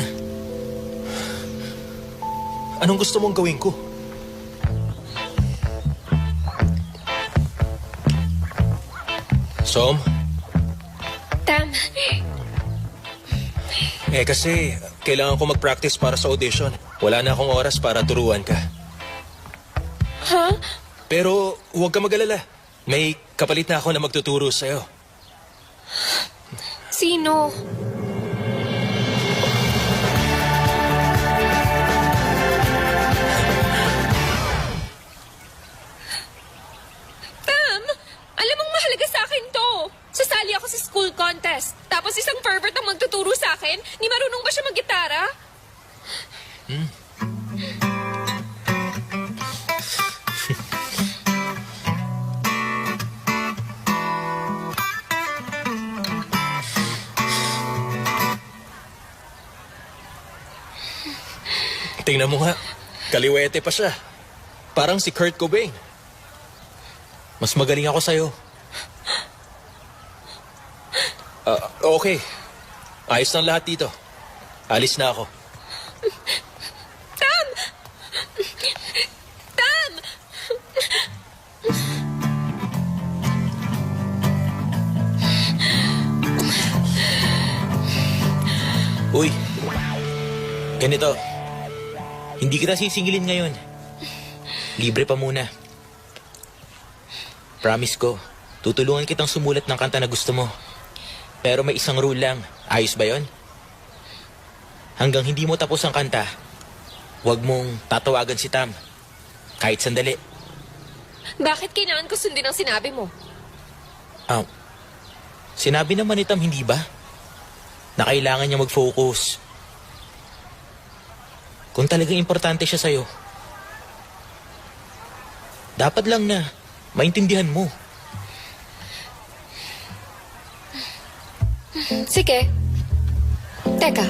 Anong gusto mong gawin ko? Som? Tam, Kasi kailangan ko mag-practice para sa audition. Wala na akong oras para turuan ka. ha? Pero huwag ka mag-alala. May kapalit na ako na magtuturo sa'yo. Sino? Tam, alam mong mahalaga sa akin to. Sasali ako sa school contest. Tapos isang pervert ang magtuturo sa akin. Ni marunong ba siya mag-gitara? Tingnan mo nga. Kaliwete pa siya. Parang si Kurt Cobain. Mas magaling ako sa'yo. Okay. Ayos ng lahat dito. Alis na ako. Tam! Tam! Uy, ganito. Hindi kita sisingilin ngayon. Libre pa muna. Promise ko, tutulungan kitang sumulat ng kanta na gusto mo. Pero may isang rule lang. Ayos ba yon? Hanggang hindi mo tapos ang kanta, huwag mong tatawagan si Tam. Kahit sandali. Bakit kailangan ko sundin ang sinabi mo? Sinabi naman ni Tam, hindi ba? Na kailangan niya mag-focus. Kung talagang importante siya sa'yo, dapat lang na maintindihan mo. Sige. Teka.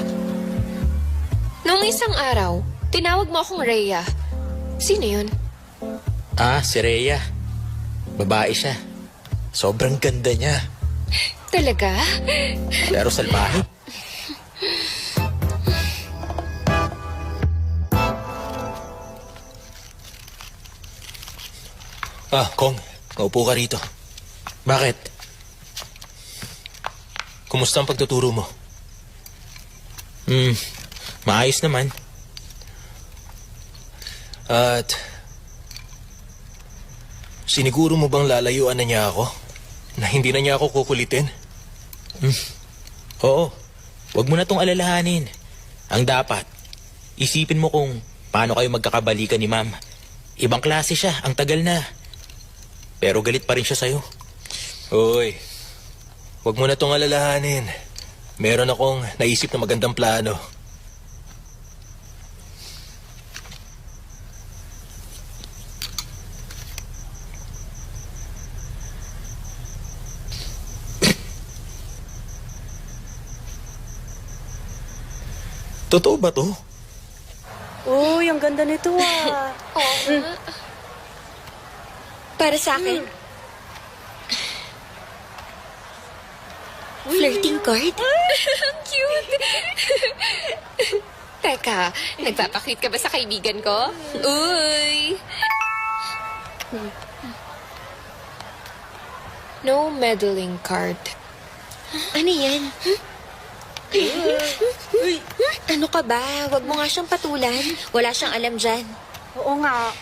Noong isang araw, tinawag mo akong Rhea. Sino yun? Si Rhea. Babae siya. Sobrang ganda niya. Talaga? Pero salbahe. Kong, naupo ka rito. Bakit? Kumusta ang pagtuturo mo? Maayos naman. At siniguro mo bang lalayuan na niya ako? Na hindi na niya ako kukulitin? Oo. Huwag mo na tong alalahanin. Ang dapat, isipin mo kung paano kayo magkakabalikan ni Ma'am. Ibang klase siya, ang tagal na. Pero galit pa rin siya sa'yo. Uy, huwag mo na tong alalahanin. Meron akong naisip na magandang plano. Totoo ba to? Uy, ang ganda nito ah. Para sa akin. Flirting card? Ang cute! Teka, nagpapakit ka ba sa kaibigan ko? Uy! No meddling card. Ano yan? Ano ka ba? Huwag mo nga siyang patulan. Wala siyang alam dyan. Oo nga.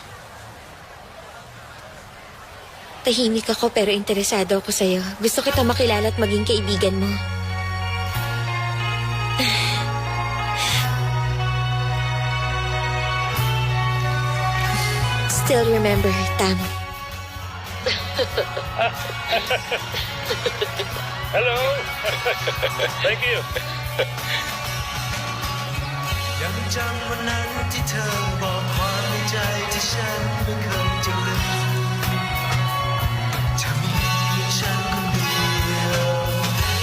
Tahimik ako pero interesado ako sa'yo. Gusto kita makilala at maging kaibigan mo. Still remember, Tam. Hello! Thank you. ยังจำวันนั้นที่เธอบอกความในใจที่ฉันไม่เคยจะลืมจะมีเพียงฉันคนเดียว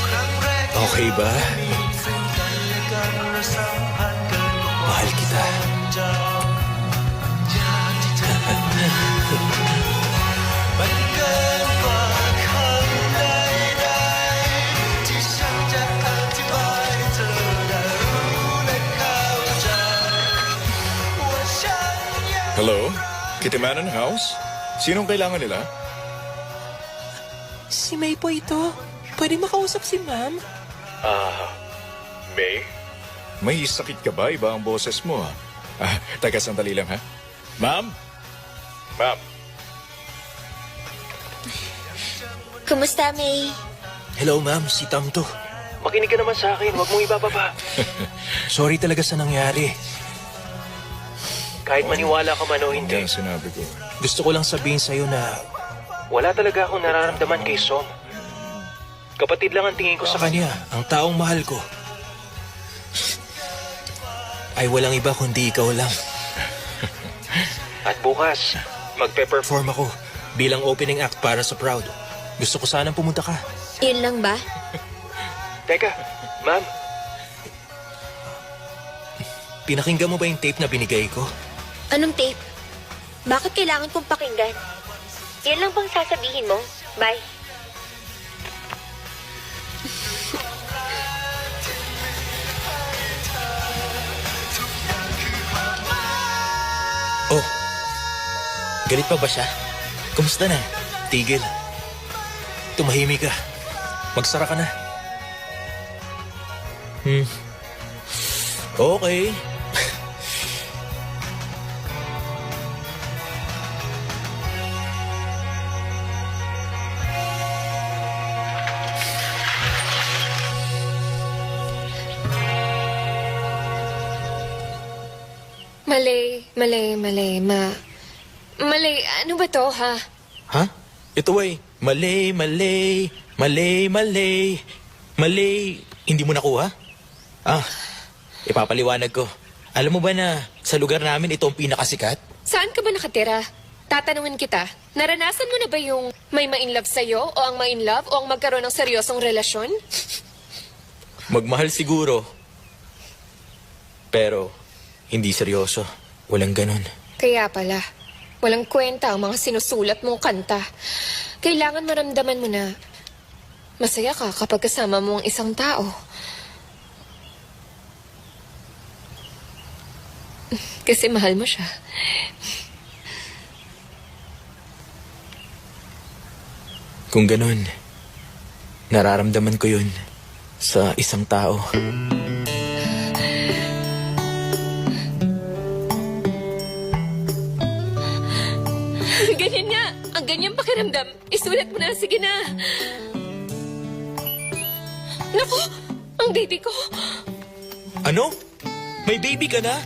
ครั้งแรก Okay ba? มีซึ่งกันและกันเราสัมพันธ์เกินกว่า Mahal kita. จำยากที่เธอเป็นมันเกินกว่าคำใดๆที่ฉันจะอธิบายให้เธอได้รู้และเข้าใจว่าฉันยัง Hello? Kitty Manon House? Sinong kailangan nila? Si May po ito. Pwede makausap si ma'am? May? May sakit ka ba? Iba ang boses mo, ha? Taga sandali lang, ha? Ma'am? Ma'am? Kumusta, May? Hello, ma'am. Si Tam to. Makinig ka naman sa akin. Huwag mong ibababa. Sorry talaga sa nangyari. Kahit maniwala ka man o hindi, Yan sinabi ko. Gusto ko lang sabihin sa'yo na wala talaga akong nararamdaman kay Som. Kapatid lang ang tingin ko sa sa kanya. kanya, ang taong mahal ko, ay walang iba kundi ikaw lang. At bukas, magpe-perform. Perform ako bilang opening act para sa Proud. Gusto ko sanang pumunta ka. Yun lang ba? Teka, ma'am. Pinakinggan mo ba yung tape na binigay ko? Anong tape? Bakit kailangan kong pakinggan? Yan lang bang sasabihin mo? Bye. Oh, galit pa ba siya? Kumusta na? Tigil. Tumahimik ka. Magsara ka na. Okay. Malay, ano ba to, ha? Ha? Ito ay, mali. Hindi mo nakuha? Ipapaliwanag ko. Alam mo ba na sa lugar namin ito ang pinakasikat? Saan ka ba nakatira? Tatanungin kita, naranasan mo na ba yung may ma-inlove sa'yo o ang ma-inlove o ang magkaroon ng seryosong relasyon? Magmahal siguro. Pero, hindi seryoso. Walang ganun. Kaya pala, walang kwenta ang mga sinusulat mong kanta. Kailangan maramdaman mo na masaya ka kapag kasama mo ang isang tao. Kasi mahal mo siya. Kung ganun, nararamdaman ko yun sa isang tao. Ganyan nga. Ang ganyang pakiramdam. Isulat mo na. Sige na. Naku! Ang baby ko. Ano? May baby ka na?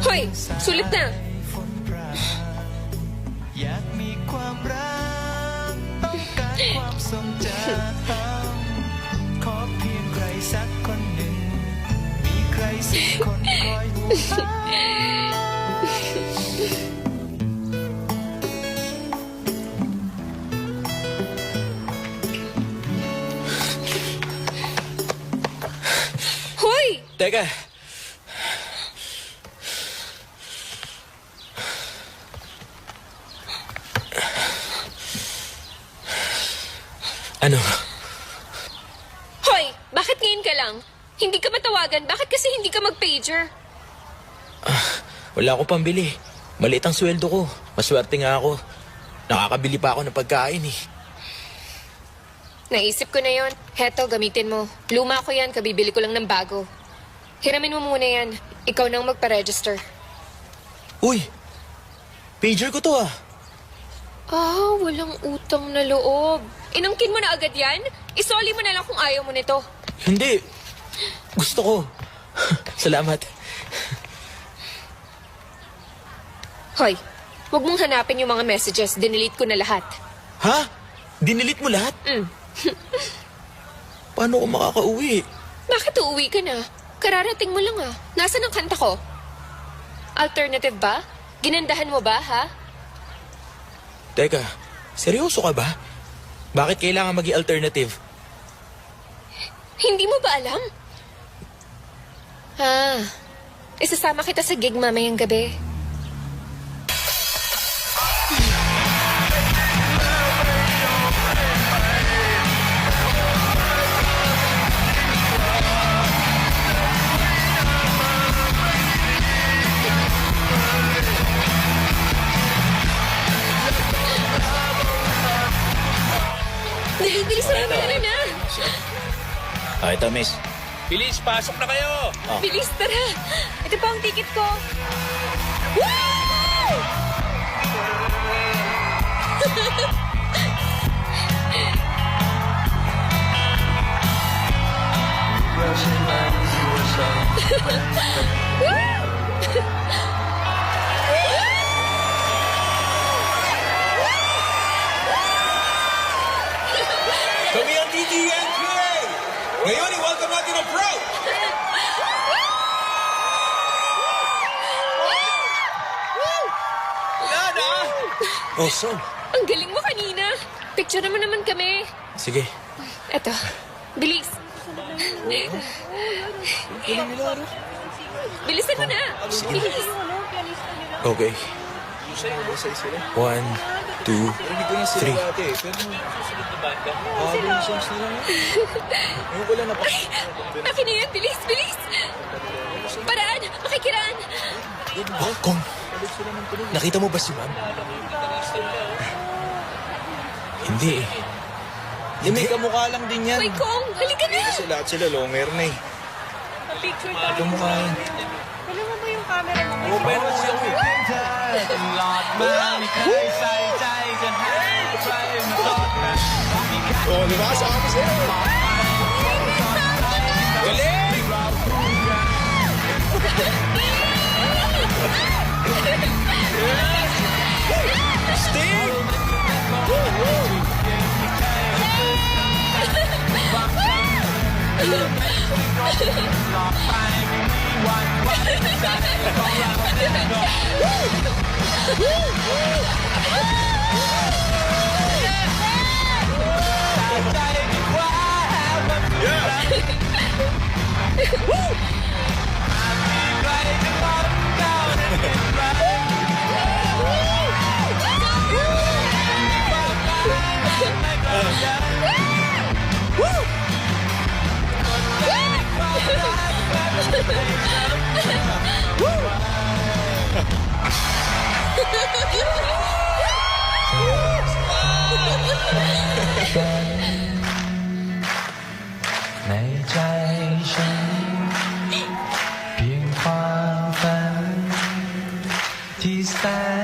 Hoy! Sulit na. อยากมีความรักต้องการความทรงจำขอเพียงใครสักคนหนึ่งมีใครสักคนคอยห่วงใย Teka. Ano? Hoy, bakit ngayon ka lang? Hindi ka matawagan, bakit kasi hindi ka mag-pager? Wala akong pambili. Maliit ang sweldo ko. Maswerte nga ako. Nakakabili pa ako ng pagkain eh. Naisip ko na yon. Heto, gamitin mo. Luma ko yan, kabibili ko lang ng bago. Hiramin mo muna yan. Ikaw nang magpa-register. Uy! Pager ko to ah. Ah, walang utang na loob. Inangkin mo na agad yan? Isoli mo na lang kung ayaw mo nito. Hindi. Gusto ko. Salamat. Hoy, huwag mong hanapin yung mga messages. Dinelete ko na lahat. Ha? Dinilit mo lahat? Paano ako makakauwi? Bakit uuwi ka na? Kararating mo lang ah. Nasaan ang kanta ko? Alternative ba? Ginandahan mo ba, ha? Teka, seryoso ka ba? Bakit kailangan maging alternative? Hindi mo ba alam? Isasama kita sa gig mamayang gabi. Bilis na na. Ah, ito, miss. Bilis, pasok na kayo! Bilis, tara. Ito pa ang ticket ko. Kami ang TTNPA! Ngayon, i-welcome natin ang Proud! Wala na! Awesome. Ang galing mo kanina. Picture mo naman kami. Sige. Eto, bilis. Bilisan mo na. Bilis. Okay. 1, 2, 3. Akin na yan. Bilis, bilis. Paraan. Makikiraan. Kong, nakita mo ba si ma'am? Hindi eh. May kamukha lang din yan. Hoy, Kong. Halika na. Kasi lahat sila longer na eh. Picture tayo. Kamukha yan. Tulungan mo yung camera mo. Open mo siya ko eh. Oh, di ba? Sama mo sila.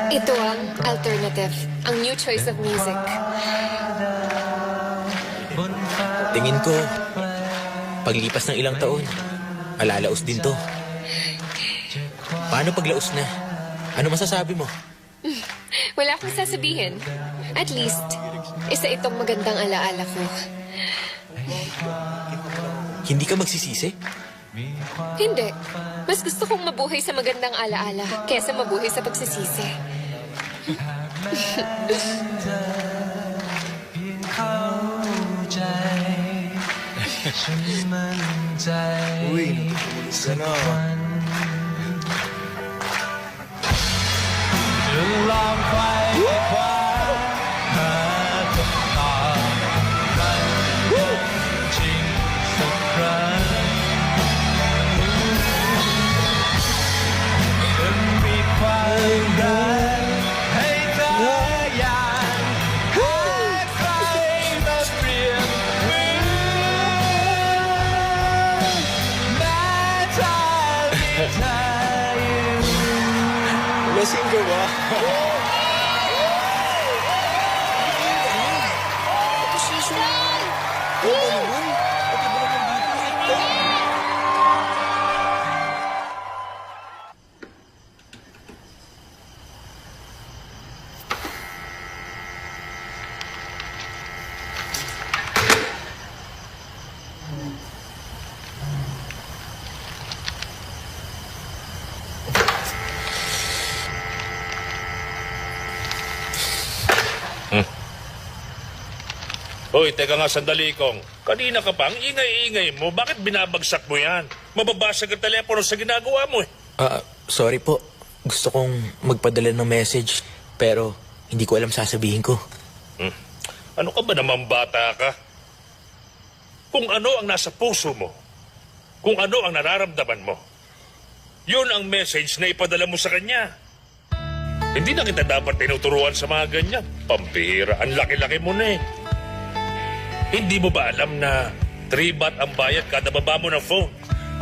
Ito ang alternative. Ang new choice of music. Tingin ko, paglipas ng ilang taon, alalaos din to. Paano paglaos na? Ano masasabi mo? Wala akong sasabihin. At least, isa itong magandang alaala ko. Hindi ka magsisisi? Hindi. Mas gusto kong mabuhay sa magandang alaala kesa mabuhay sa pagsisisi. Uy, Sana. 浪快快和动荡，看风景色可真比快乐还这样，还在那边没在你在。 Lasing ka ba? Hoy, teka nga sandali, Kong. Kanina ka pa, ang ingay-ingay mo. Bakit binabagsak mo yan? Mababasag ang telepono sa ginagawa mo eh. Sorry po. Gusto kong magpadala ng message, pero hindi ko alam sasabihin ko. Ano ka ba naman bata ka? Kung ano ang nasa puso mo, kung ano ang nararamdaman mo, yun ang message na ipadala mo sa kanya. Hindi na kita dapat tinuturuan sa mga ganyan. Pampihira, ang laki-laki mo na eh. Hindi mo ba alam na 3 baht ang bayad kada baba mo ng phone?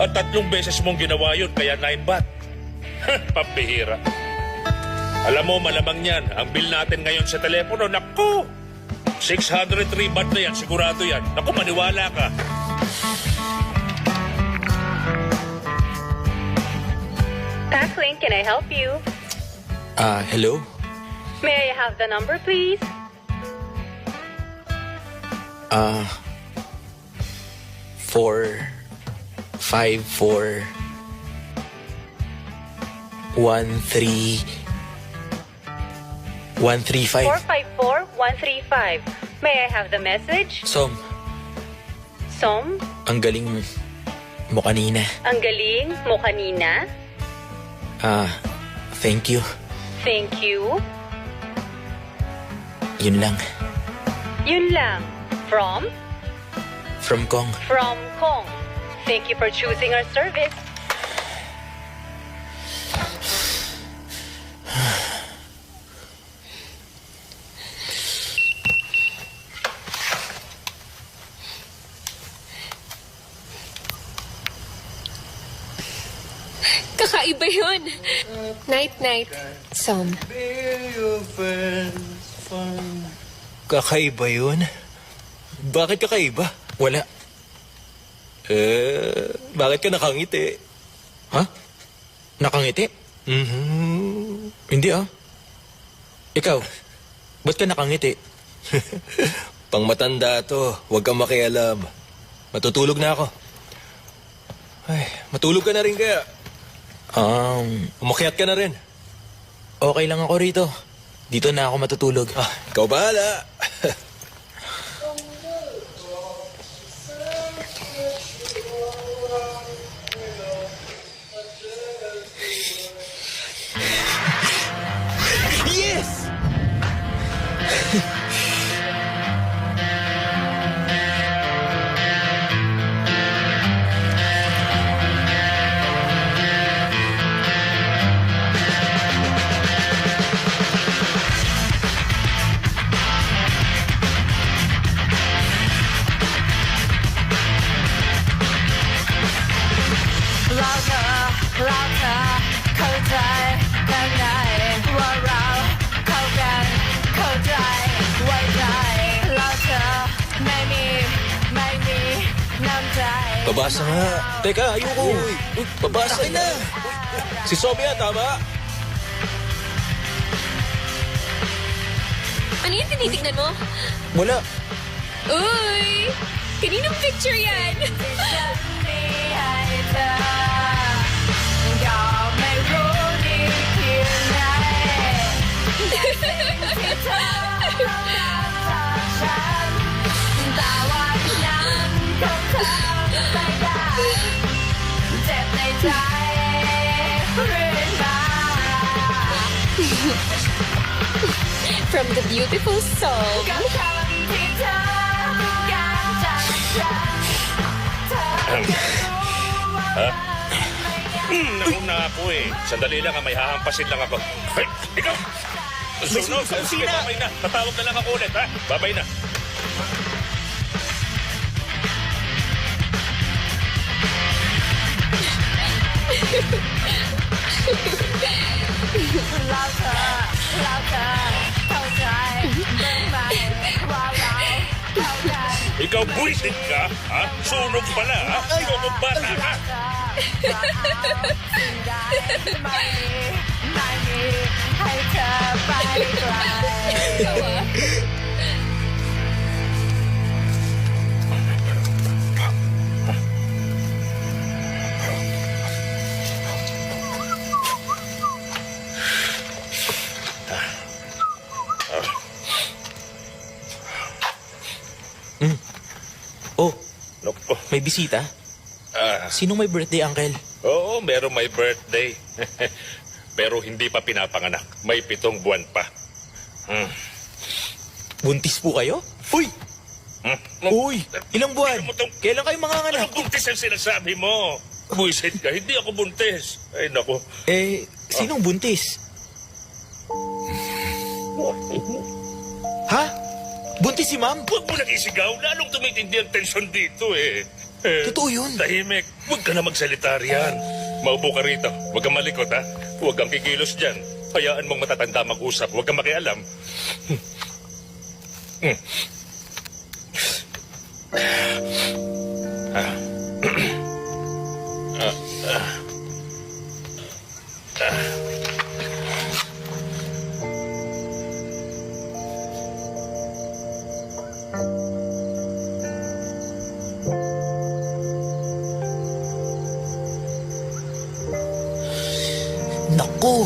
At 3 beses mong ginawa yun, kaya 9 baht. Pampihira. Alam mo, malamang yan. Ang bill natin ngayon sa telepono, naku! 603 baht na yan, sigurado yan. Naku, maniwala ka. Passlink, can I help you? Hello? May I have the number, please? 454 135 454-135. May I have the message? Som, Som? ang galing mo kanina. Ang galing mo kanina? Thank you. Thank you. Yun lang. Yun lang. From? From Kong. From Kong. Thank you for choosing our service. Kakaiba yun. Night-night, Som. Kakaiba yun? Bakit kakaiba? Wala. Bakit ka nakangiti? Ha? Nakangiti? Hindi Ikaw, ba't ka nakangiti? Pang matanda to, huwag kang makialam. Matutulog na ako. Ay, matulog ka na rin kaya. Umakyat ka na rin. Okay lang ako rito. Dito na ako matutulog. Ikaw bahala. Yes! Babasa nga. Teka, ayoko. Babasa na. Si Somia, tama? Ano yung tinitignan mo? Wala. Uy! Kaninong picture yan? From the beautiful song. Ha? Nauna ako eh. Sandali lang, may hahampasin lang ako. Ay, ikaw! Sunod, sige, babay na. Tatawag na lang ako ulit, ha? Babay na. Ikaw buwisit ka, ha? Sunog pala, ha? Ikaw kung bata ka. Oh, Naku. may bisita? Ah, Sinong may birthday, Uncle? oo, meron may birthday. Pero hindi pa pinapanganak. May 7 buwan pa. Buntis po kayo? Uy! Uy! Ilang buwan? Kailan kayo manganganak? Anong buntis ang sinasabi mo? Buisit ka, hindi ako buntis. Ay, naku. Eh, sinong buntis? Ha? Buntis si Ma'am? Huwag mo nang isigaw. Lalong tumitindi ang tensyon dito eh. Totoo yun. Tahimik. Huwag ka na magsalita riyan. Maupo ka rito. Huwag kang malikot, ha? Huwag kang kikilos dyan. Hayaan mong matatanda mag-usap. Huwag kang makialam. Naku!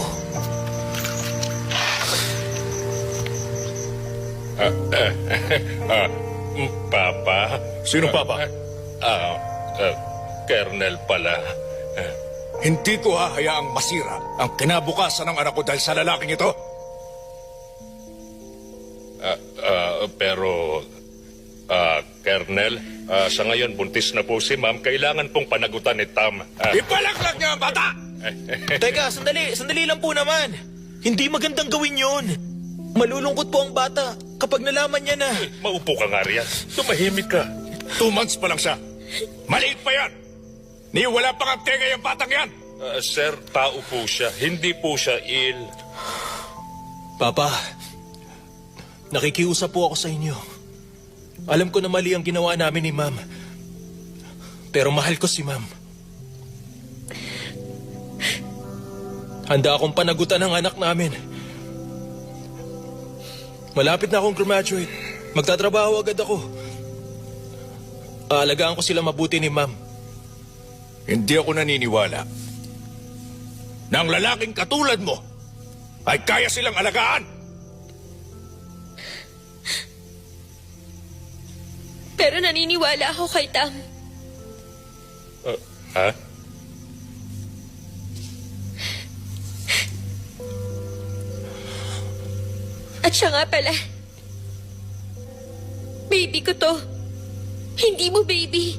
Papa? Sino Papa? Kernel pala. Hindi ko hahayaang masira ang kinabukasan ng anak ko dahil sa lalaking ito. Pero, Kernel, sa ngayon buntis na po si Ma'am. Kailangan pong panagutan ni Tam. Ipalaklag niya ang bata! Teka, sandali lang po naman. Hindi magandang gawin yon. Malulungkot po ang bata kapag nalaman niya na. Maupo ka nga riyan. Tumahimik ka. 2 months pa lang siya. Maliit pa yan. Ni wala pang ang tenga yung batang yan. Sir, tao po siya. Hindi po siya ill. Papa, nakikiusap po ako sa inyo. Alam ko na mali ang ginawa namin ni Ma'am. Pero mahal ko si Ma'am. Handa akong panagutan ang anak namin. Malapit na akong graduate. Magtatrabaho agad ako. Aalagaan ko sila mabuti ni Ma'am. Hindi ako naniniwala na ang lalaking katulad mo ay kaya silang alagaan. Pero naniniwala ako kay Tam. Ha? At siya nga pala. Baby ko to. Hindi mo baby.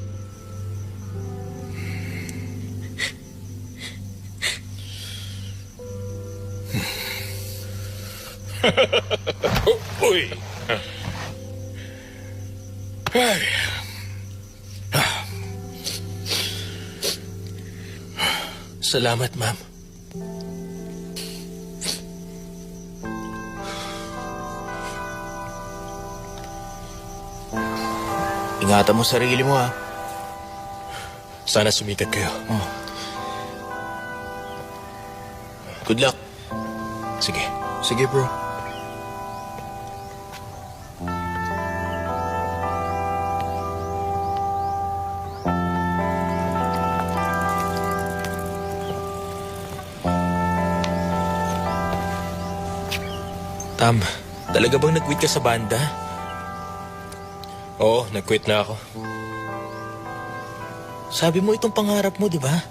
Uy! Ay. Salamat, Ma'am. Ingatan mo sarili mo, ha? Sana sumikat kayo. Good luck. Sige. Sige, bro. Tam, talaga bang nag-quit ka sa banda? Oo, nag-quit na ako. Sabi mo itong pangarap mo, di ba?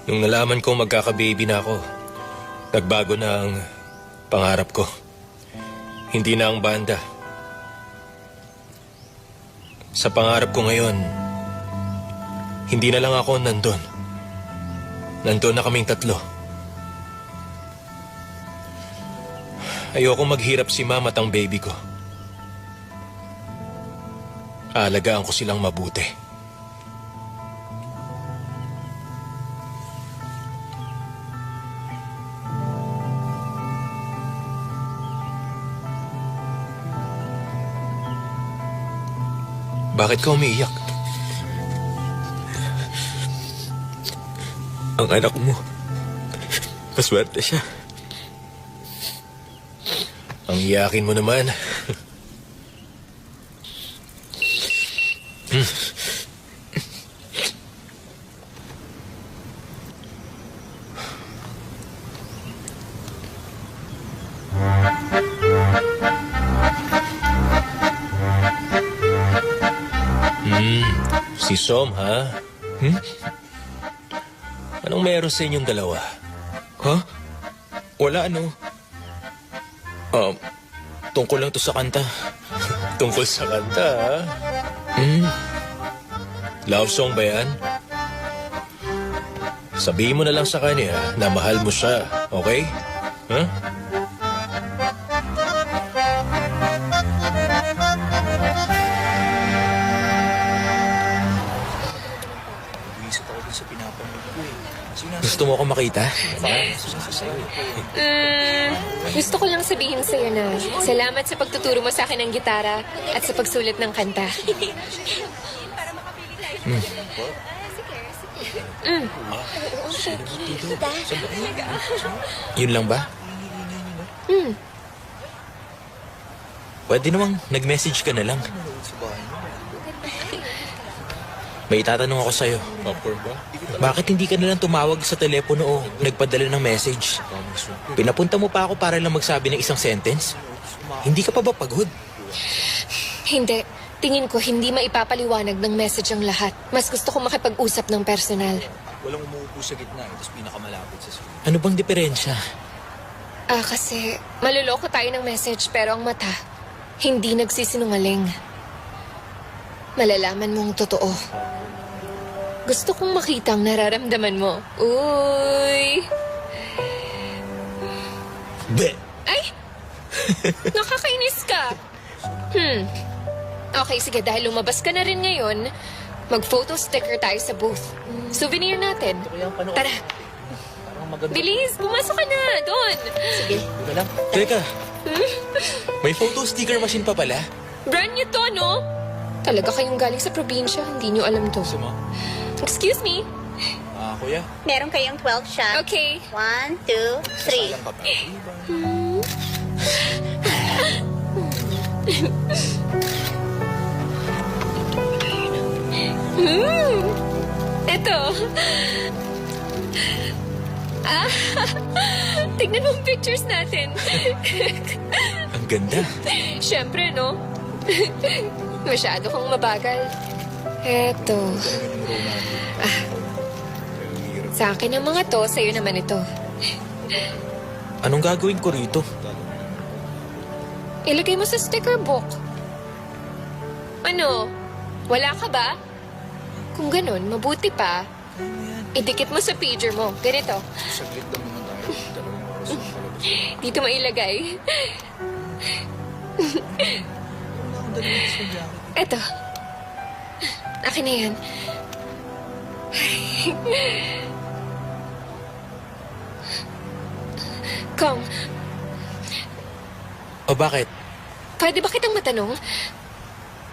Nung nalaman kong magkaka-baby na ako, nagbago na ang pangarap ko. Hindi na ang banda. Sa pangarap ko ngayon, hindi na lang ako nandun. Nandun na kaming tatlo. Ayoko maghirap si mama at ang baby ko. Aalagaan ko silang mabuti. Bakit ka umiiyak? Ang anak mo, maswerte siya. Ang iyakin mo naman. Si Som, ha? Anong meron sa inyong dalawa? Ha? Wala ano. Tungkol lang to sa kanta. Tungkol sa kanta, ha? Love song ba yan? Sabihin mo na lang sa kanya na mahal mo siya, okay? Huh? Gusto mo ako makita? Gusto ko lang sabihin sa'yo na salamat sa pagtuturo mo sa akin ng gitara at sa pagsulat ng kanta. Yun lang ba? Pwede namang nag-message ka na lang. May itatanong ako sa'yo. Bakit hindi ka nalang tumawag sa telepono o nagpadala ng message? Pinapunta mo pa ako para lang magsabi ng isang sentence? Hindi ka pa ba pagod? Hindi. Tingin ko hindi maipapaliwanag ng message ang lahat. Mas gusto ko makipag-usap ng personal. Walang umuupo sa gitna, tapos pinakamalapit sa screen. Ano bang diferensya? Kasi maluloko tayo ng message pero ang mata, hindi nagsisinungaling. Malalaman mong totoo. Gusto kong makita ang nararamdaman mo. Uy! Be! Ay! Nakakainis ka! Okay, sige. Dahil lumabas ka na rin ngayon, mag-photo sticker tayo sa booth. Souvenir natin. Tara. Bilis! Pumasok ka na! Doon! Sige. Teka, may photo sticker machine pa pala? Brand new to, no? Talaga kayong galing sa probinsya. Hindi nyo alam to. Excuse me. Kuya? Meron kayong 12 shots. Okay. 1, 2, 3. Eto. Tignan mo ang pictures natin. Ang ganda. Siyempre, no? Masyado kang mabagal. Eto. Sa akin ang mga to, sa'yo naman ito. Anong gagawin ko rito? Ilagay mo sa sticker book. Ano? Wala ka ba? Kung ganun, mabuti pa. Idikit mo sa pager mo. Ganito. Dito mo ilagay. Eto. Akin na yan. Kong, O bakit? pwede ba kitang matanong?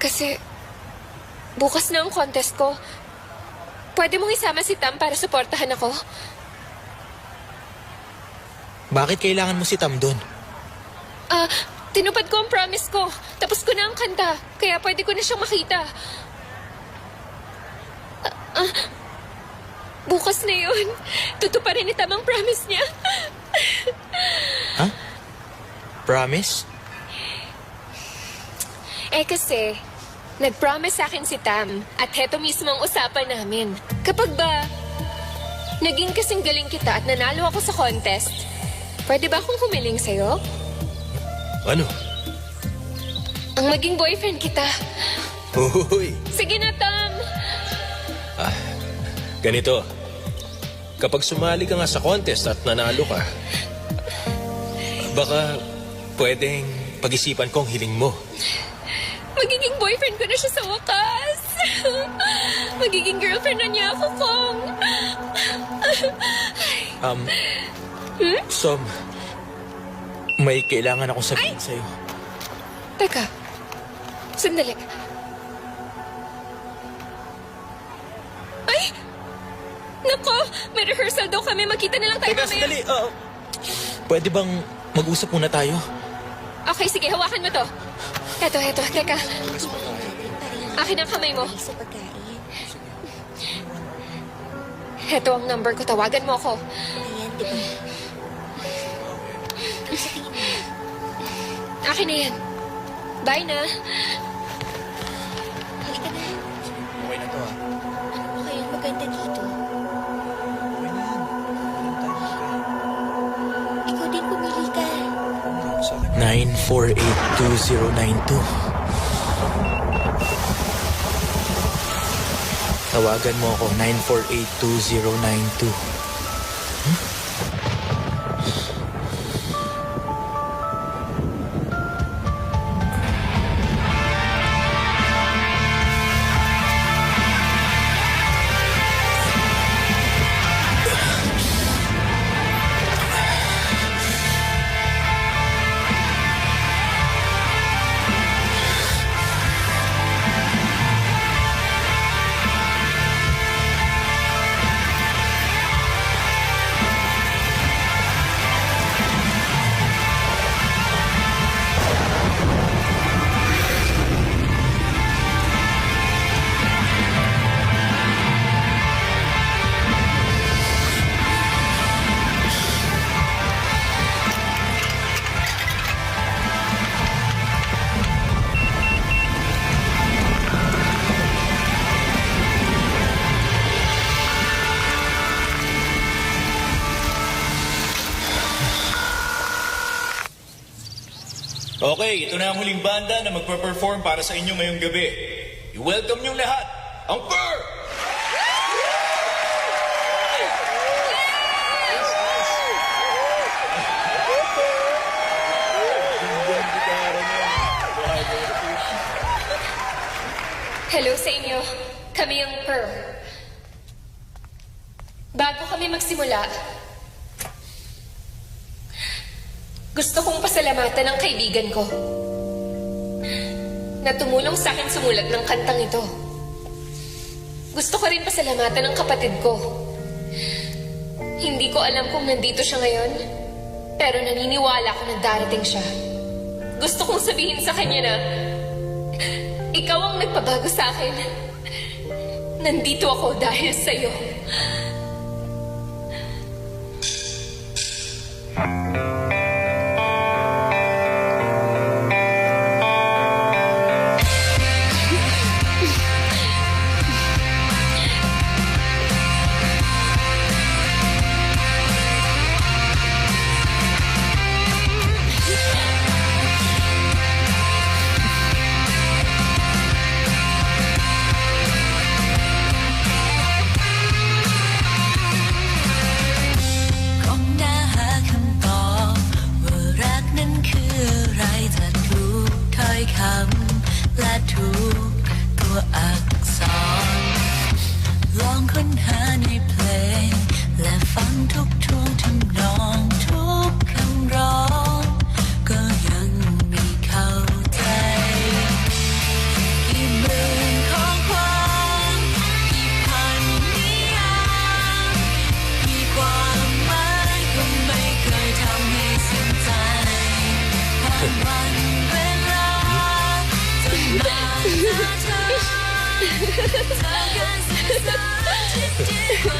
Kasi, bukas na ang contest ko. Pwede mong isama si Tam para suportahan ako? Bakit kailangan mo si Tam doon? Tinupad ko ang promise ko. Tapos ko na ang kanta. Kaya pwede ko na siyang makita. Bukas na yun. Tutuparin ni Tam ang promise niya. Ha? Promise? Kasi, nag-promise sa akin si Tam. At heto mismo ang usapan namin. Kapag ba Naging kasing galing kita at nanalo ako sa contest. Pwede ba akong humiling sa'yo? Ano? Ang maging boyfriend kita. Uy! Sige na, Tom! Ganito. Kapag sumali ka nga sa contest at nanalo ka, baka pwedeng pag-isipan kong hiling mo. Magiging boyfriend ko na siya sa wakas. Magiging girlfriend na niya ako, Kong. Som, may kailangan akong sabihin sa'yo. Teka, sandali. Ay! Nako, may rehearsal daw kami. Magkita na lang tayo Teka, mamaya. sandali. Pwede bang mag-usap muna tayo? Okay, sige, hawakan mo to. Eto, teka. Akin ang kamay mo. Sa pagkain. Eto ang number ko, tawagan mo ako. Ayan, di ba? Ang sa tingin mo? Akin na yan. Bye na. Halika na. Okay na to, ha? Ano kayang maganda dito? Okay na yan. Ikaw din pumili ka. 9482092. Tawagan mo ako, 9482092. Okay, ito na ang huling banda na magpa-perform para sa inyo ngayong gabi. I-welcome niyong lahat, ang Fur! Hello sa inyo. Kami ang Pearl. Bago kami magsimula, gusto kong pasalamatan ang kaibigan ko na tumulong sa akin sumulat ng kantang ito. Gusto ko rin pasalamatan ang kapatid ko. Hindi ko alam kung nandito siya ngayon, pero naniniwala ko na darating siya. Gusto kong sabihin sa kanya na ikaw ang nagpabago sa akin. Nandito ako dahil sa'yo.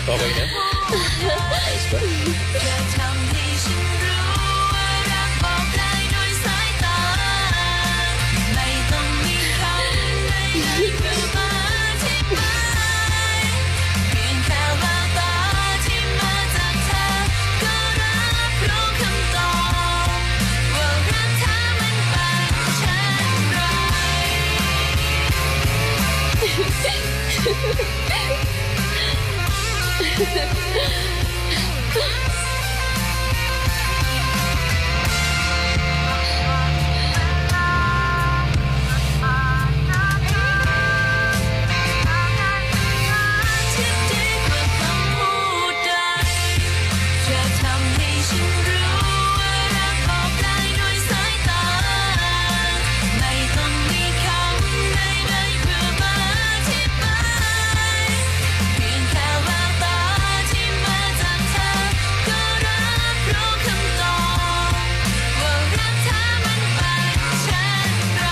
Okay na? Ayos ba? ฉันรู้ว่ารักบอกได้ด้วยสายตาไม่ต้องมีคำใดๆเพื่อมาอธิบายเพียงแค่แววตาที่มาจากเธอก็รับรู้คำตอบว่ารักเธอมันเป็นเช่นไร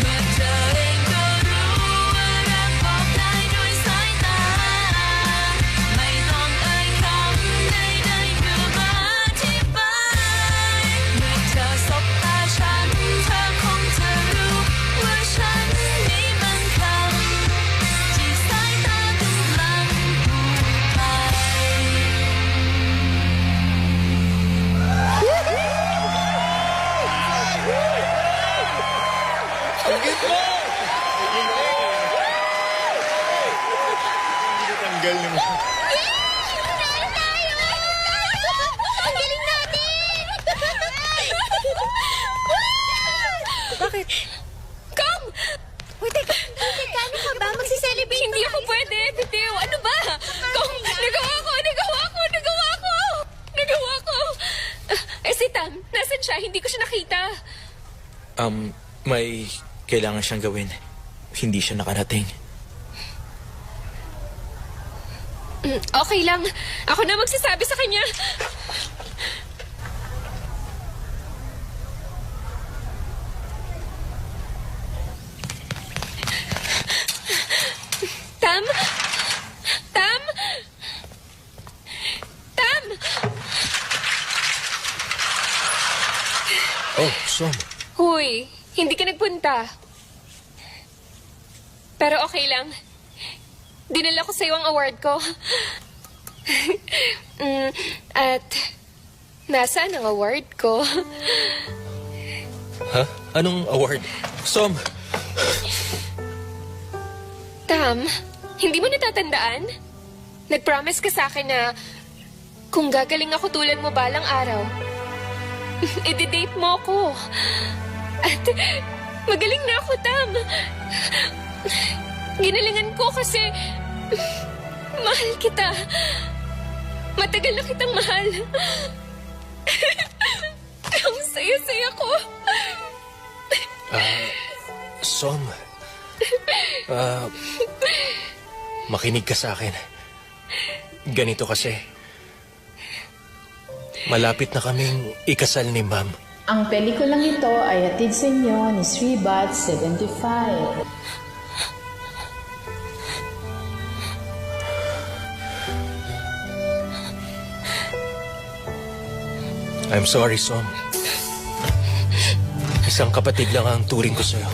เมื่อเธอเองก็รู้ว่ารักบอกได้ด้วยสายตาไม่ต้องเอ่ยคำใดๆเพื่อมาอธิบายเมื่อเธอสบตาฉันเธอคงจะรู้ว่าฉันนี่มันคำที่สายตากำลังพูดไป Tanggal naman. Ang galing natin! Bakit? Kong! Uy, teka, ano ka ba? Magsiselebrate Hindi ako pwede, bitiw. Ano ba? Kong, nagawa ko! Si Tam, nasan siya? Hindi ko siya nakita. May kailangan siyang gawin. Hindi siya nakarating. Okay lang. Ako na magsasabi sa kanya. Tam? Tam? Tam? Oh, Som. Huy, hindi ka nagpunta. Pero okay lang. Dinala ko sa'yo ang award ko. At nasaan ang award ko? Ha? Anong award? Som! Tam, hindi mo natatandaan? Nag-promise ka sa akin na kung gagaling ako tulad mo balang araw, i-date mo ako. At magaling na ako, Tam. Ginalingan ko kasi mahal kita. Matagal na kitang mahal. Ang saya-saya ko. Som. Makinig ka sa akin. Ganito kasi. Malapit na kaming ikasal ni Ma'am. Ang pelikulang ito ay hatid sa inyo ni Sribat 75. I'm sorry, Som. Isang kapatid lang ang turing ko sa'yo.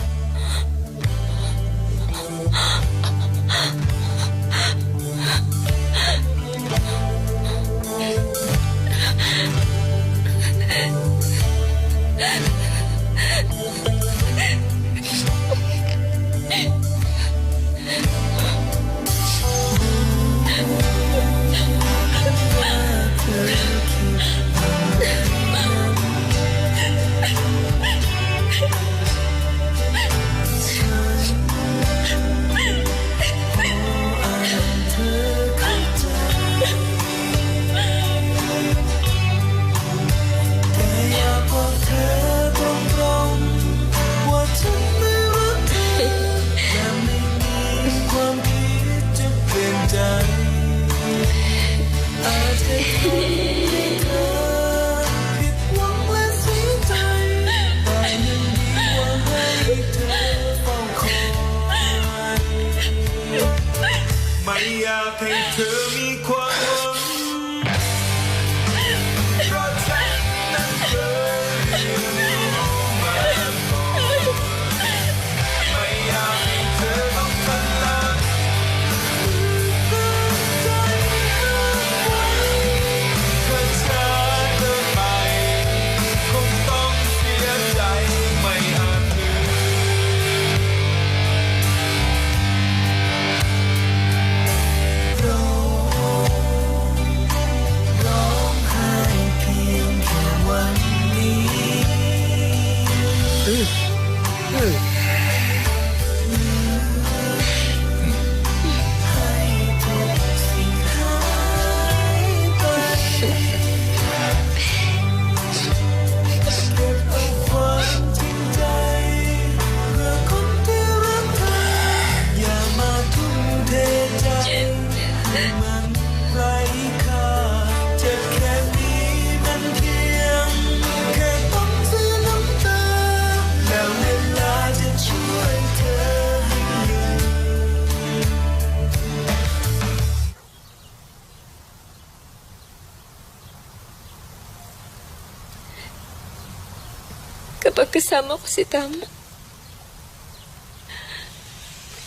Kapag kasama ko si Tam,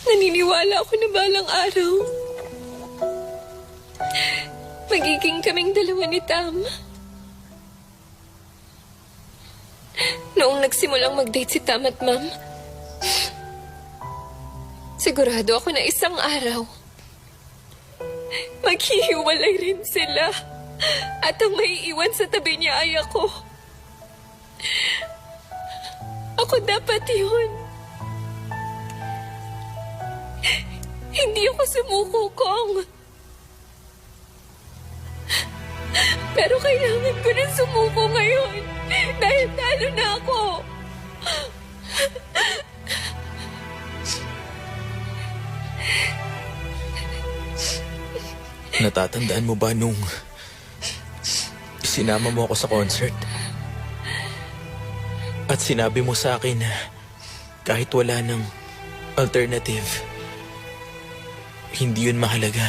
naniniwala ako na balang araw, magiging kaming dalawa ni Tam. Noong nagsimulang mag-date si Tam at Ma'am, sigurado ako na isang araw, maghihiwalay rin sila. At ang maiiwan sa tabi niya ay ako. Ako dapat yun. Hindi ako sumuko, Kong. Pero kailangan ko na sumuko ngayon. Dahil talo na ako. Natatandaan mo ba nung sinama mo ako sa concert? At sinabi mo sa akin na kahit wala ng alternative, hindi yun mahalaga.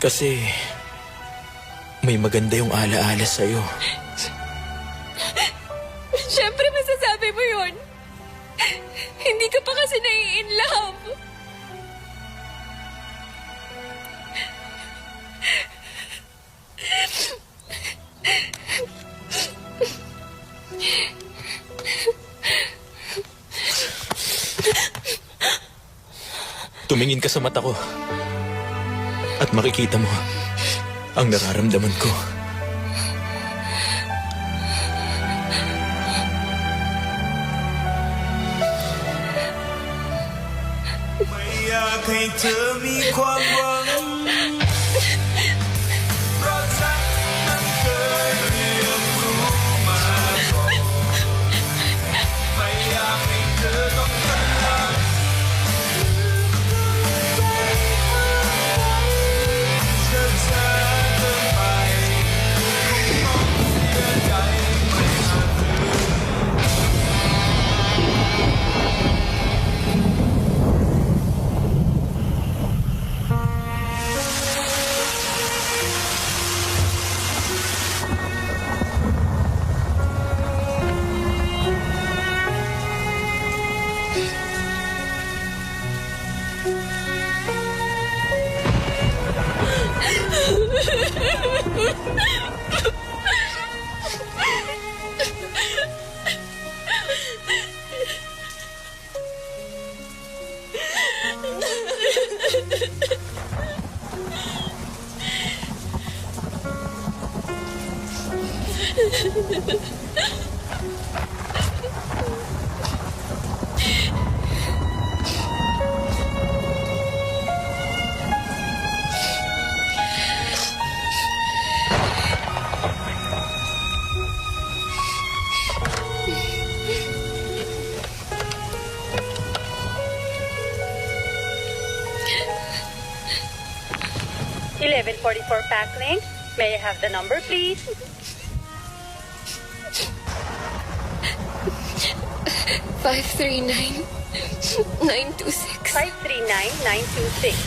Kasi may maganda yung alaala sa'yo. Siyempre masasabi mo yun. Hindi ka pa kasi nai-in love. Tumingin ka sa mata ko at makikita mo ang nararamdaman ko. Pack Lane. May I have the number, please? 539-926. 539-926.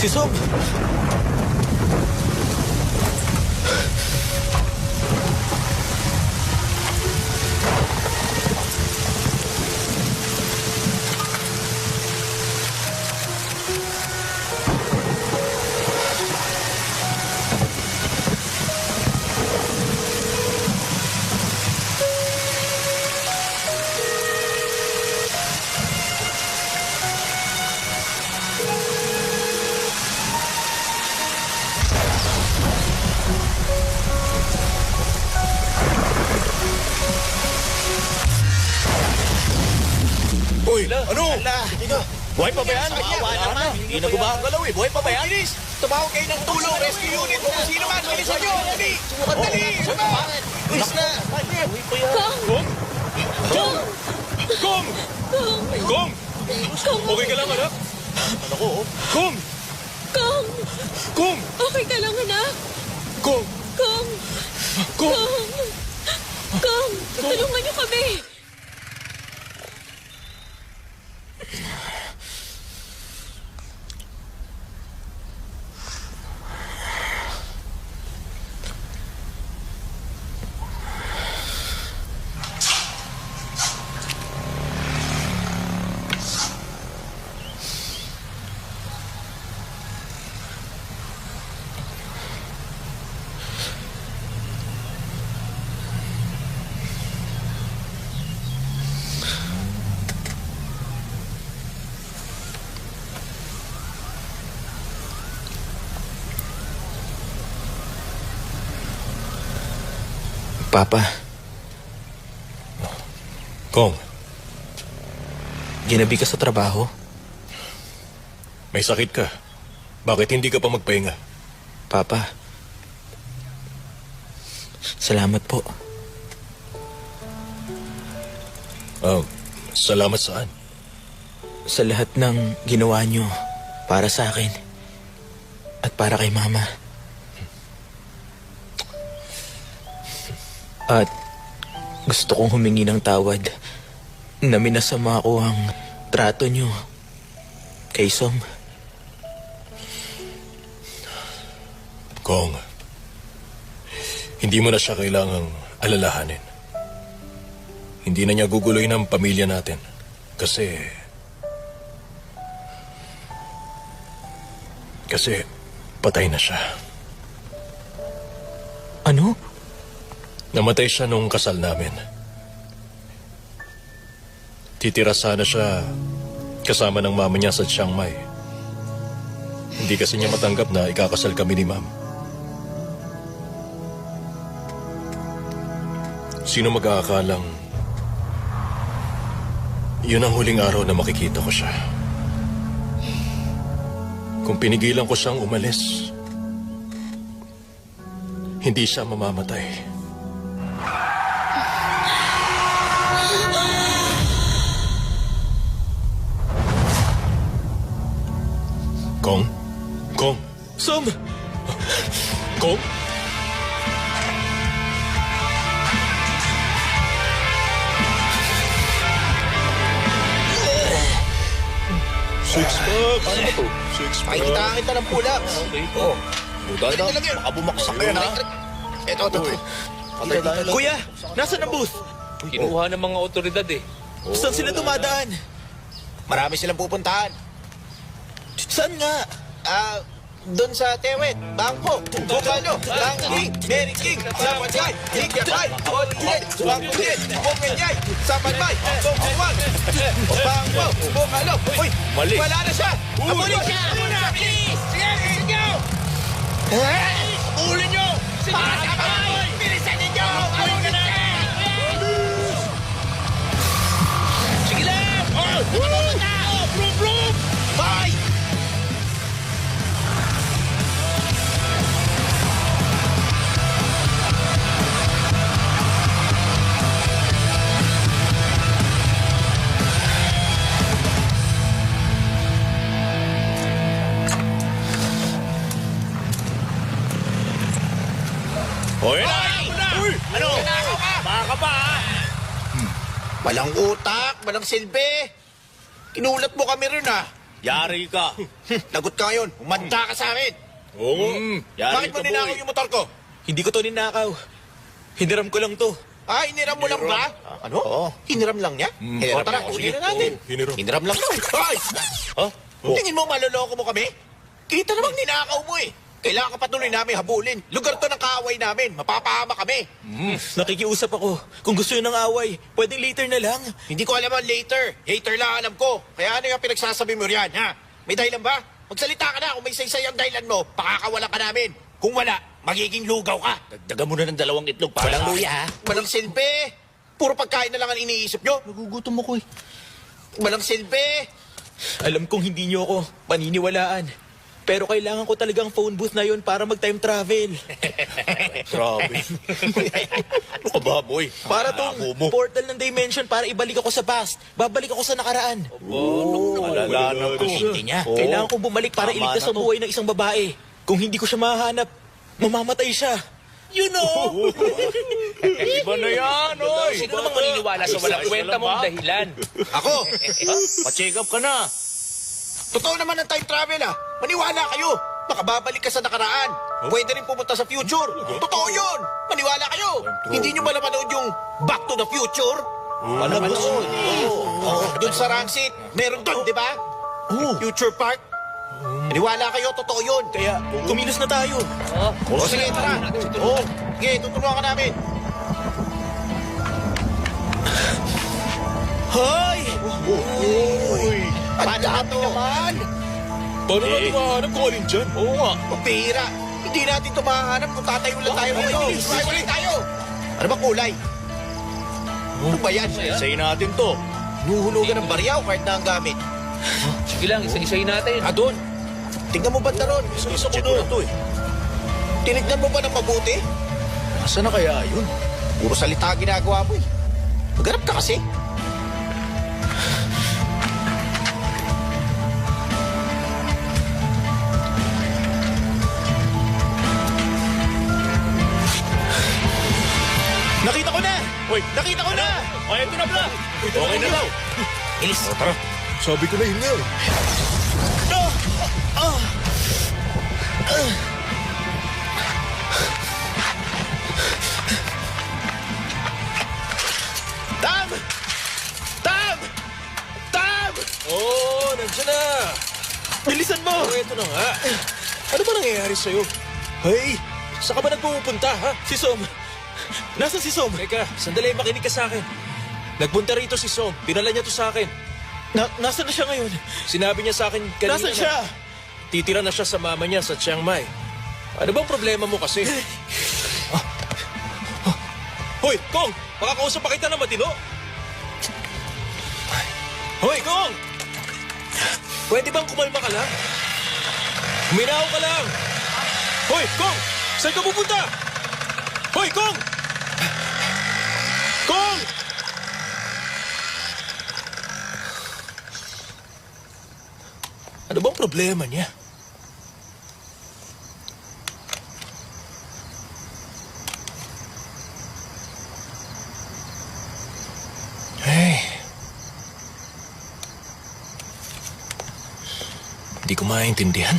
Si Som! Uy, ano? Buhay pa ba yan? Kawawa naman. Hindi na gumahang galaw eh. Buhay pa ba yan? Bilis! Tumawag kayo ng tulong. Rescue unit. Kung sino man, bilisan nyo. Dali! Dali! Bilis na! Kong! Kong! Kong! Kong! Okay ka lang, anak? Ano ko? Kong! Kong! Kong! Okay ka lang, anak? Kong! Kong! Kong! Kong! Kong! Tulungan niyo kami! Papa, Kong, ginabi ka sa trabaho? may sakit ka. Bakit hindi ka pa magpahinga? Papa, salamat po. Salamat saan? Sa lahat ng ginawa nyo para sa akin at para kay Mama. At gusto kong humingi ng tawad na minasama ko ang trato nyo kay Som. Kong, hindi mo na siya kailangang alalahanin. Hindi na niya guguloy ng pamilya natin. Kasi patay na siya. Ano? Namatay siya nung kasal namin. Titira sana siya kasama ng mama niya sa Chiang Mai. Hindi kasi niya matanggap na ikakasal kami ni Ma'am. Sino mag-aakalang yun ang huling araw na makikita ko siya. Kung pinigilan ko siyang umalis, hindi siya mamamatay. Kong? Kong? Som! Kong? Six-pack! Ano ba to? Six-pack. Pakikitaan kita ng pula. Oo. Buday na. Baka bumaksak ka yan, ha? Ito. Kuya, nasaan ang booth? Kinuha ng mga otoridad eh. Saan sila dumadaan? Marami silang pupuntahan. Saan nga? Doon sa Tewet, Bangko, Bukalo, Langking, Mary King, Sapanjay, Higyanay, Olien, Bangkulit, Bukanyay, Sapanmay, Bukawag, Bangko, Bukalo. Uy, Mali. wala na siya! Abulin siya! Bilis! Sige, bilisan nyo! Abulin nyo! Sabay! Bilisan ninyo! Abulin na! Sige lang! Brum, brum! Bye! Hoy! Uy! Ano? Baka ka pa ha? Walang utak, walang silbi. Kinulat mo kami rin, ha? Yari ka. Lagot ka ngayon. Umanda ka sa amin. Oo. Bakit mo ninakaw yung motor ko? Hindi ko to ninakaw. Hiniram ko lang to. Hiniram mo lang ba? Ano? Oo. Hiniram lang niya? O tara, kunin na natin. Hiniram lang yun. Ay! Tingin mo maloloko mo kami? Kita namang ninakaw mo eh. Kailangan ka patuloy namin habulin. Lugar to ng kaaway namin. Mapapahama kami. Nakikiusap ako. Kung gusto yun ng away, pwedeng later na lang. Hindi ko alam ang later. Hater lang alam ko. Kaya ano yung pinagsasabi mo riyan, ha? May dahilan ba? Magsalita ka na. Kung may saysay ang dahilan mo, pakakawala ka namin. Kung wala, magiging lugaw ka. Dagdagan mo na ng 2 itlog para Walang luya, ha? Walang silbi. Puro pagkain na lang ang iniisip nyo. Nagugutom ako eh. Walang silbi. Alam kong hindi nyo ako paniniwalaan. Pero kailangan ko talagang phone booth na yun para mag-time travel. Grabe. Ano ka ba, boy? Para tong portal ng dimension para ibalik ako sa past. Babalik ako sa nakaraan. Wala na to. Hindi niya. Kailangan kong bumalik para iligtas ang buhay ng isang babae. Kung hindi ko siya mahanap, mamamatay siya. You know! Iba na yan, oy! Sino namang maniniwala sa walang kwenta mong dahilan? Ako! Pa-check up ka na. Totoo naman ang time travel, ha? Maniwala kayo. Baka babalik ka sa nakaraan. Pwede rin pumunta sa future. Totoo yun. Maniwala kayo. Hindi nyo ba napanood yung Back to the Future? Alam mo yun. Doon sa Rancid. Meron doon, di ba? Future Park. Maniwala kayo, totoo yun. Kaya, kumilos na tayo. O sige, tara. Sige, tutulungan ka namin. Hoy! Paano naman? Paano natin mahanap kung alin dyan? Oo nga. Pambihira. Hindi natin ito mahanap kung tatayo lang tayo rito. Tumayo ulit tayo. Ano ba kulay? Ano ba yan? Isayin natin to. Nuhulugan ng barya o kahit na ang gamit. Sige lang, isa-isayin natin. Doon. Tingnan mo ba ron? Gusto ko na to eh. Tinignan mo ba ng mabuti? Nasaan na kaya yun? Puro salita ginagawa mo eh. Maghanap ka kasi. Nakita ko na! Uy, Nakita ko na! ay, ito na pala. Okay na daw. Ilis. Tara. Sabi ko na yun nga eh. Tam! Tam! Tam! Oo, nandiyan na. Bilisan mo! Oh, eto na nga. Ano ba nangyayari sa'yo? Hey, saan ka ba nagpupunta, ha? Si Som. Nasaan si Som? Teka, sandali, makinig ka sa akin. Nagpunta rito si Som. Pinala niya to sa akin. Nasaan na siya ngayon? Sinabi niya sa akin kanina Nasaan siya? titira na siya sa mama niya sa Chiang Mai. Ano bang problema mo kasi? Hoy, Kong! Makakausap pa kita na matino? Hoy, Kong! Pwede bang kumalma ka lang? Huminaw ka lang! Hoy, Kong! Saan ka pupunta? Hoy, Kong! Kong! Ano bang problema niya? Hey. Hindi ko maintindihan.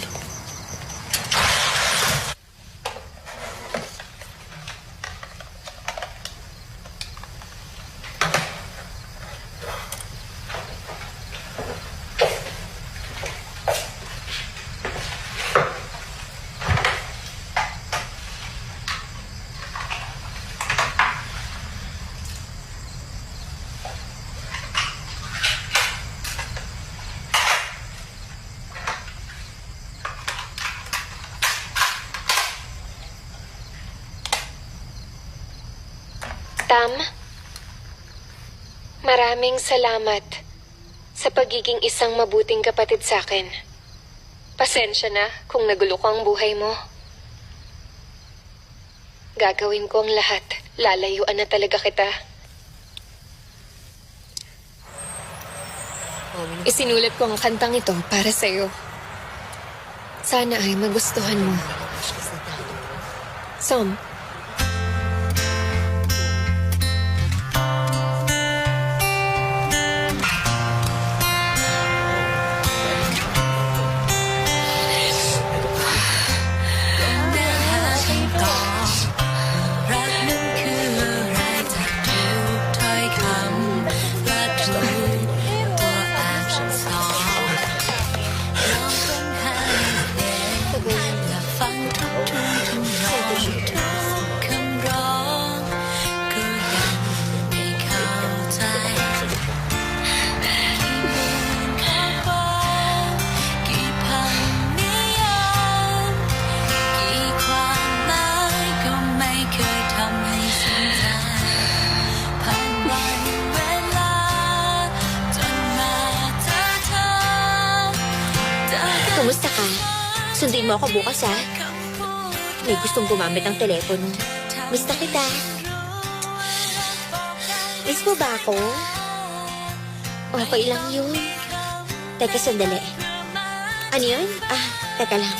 Tam, maraming salamat sa pagiging isang mabuting kapatid sa akin. Pasensya na kung nagulo ko ang buhay mo. Gagawin ko ang lahat. Lalayuan na talaga kita. Isinulat ko ang kantang ito para sa'yo. Sana ay magustuhan mo. Som, Kumusta ka? Sundin mo ako bukas, ha? May gustong gumamit ng telepono. Miss na kita. Miss mo ba ako? Okay lang yun. Teka, sandali. Ano yun? Teka lang.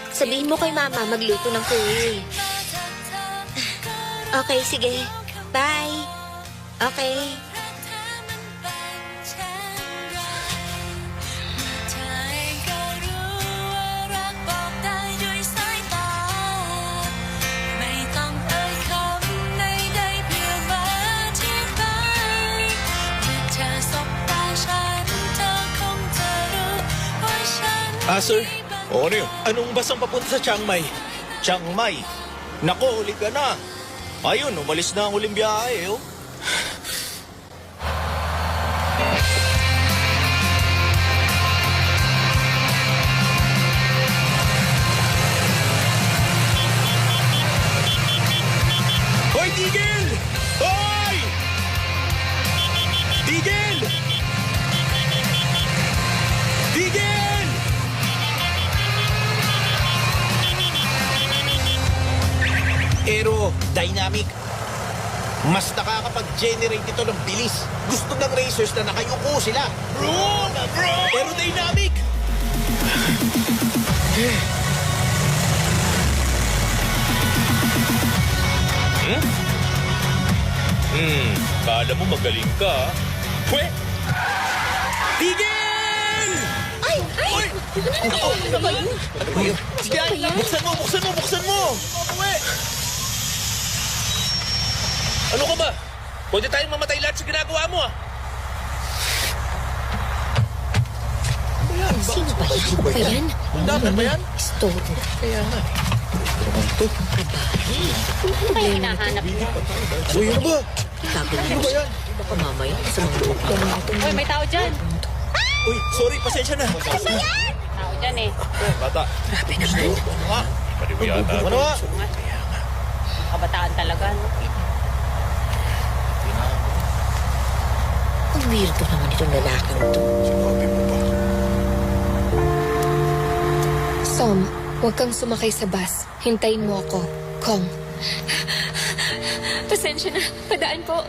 Sabihin mo kay Mama magluto ng curry. Okay, sige. Bye. Okay. Sir? O ano yun? Anong basang papunta sa Chiang Mai? Chiang Mai. Nako, huli ka na. Ayun, umalis na ang huling biyahe, oh. Hoy, tigil! Dynamic. Mas nakakapag-generate ito ng bilis. Gusto ng racers na nakayuko sila. Aerodynamic! Kala mo magaling ka, ha? Pwe! Tigil! Ay! Ay! Ano ba yun? Ano ba yun? Sige, buksan mo, buksan mo, buksan mo! Ano ka ba? Pwede tayong mamatay lahat sa ginagawa mo, ah. Sino ba yan? Ano ba yan? Dapat ba yan? Stone. Kaya nga. Ano ba yung hinahanap mo? Ano yun ba? Ano ba yan? Baka mamaya sa mga loob ka. Uy, may tao dyan. Uy, sorry, pasensya na. Tao dyan eh. Bata. Grabe naman. Pwede mo yata. Ano nga? Kabataan talaga, no? Ang weirdo naman itong lalaking to. Sinabi mo ba? Som, huwag kang sumakay sa bus. Hintayin mo ako. Kong. Pasensya na. Padaan po.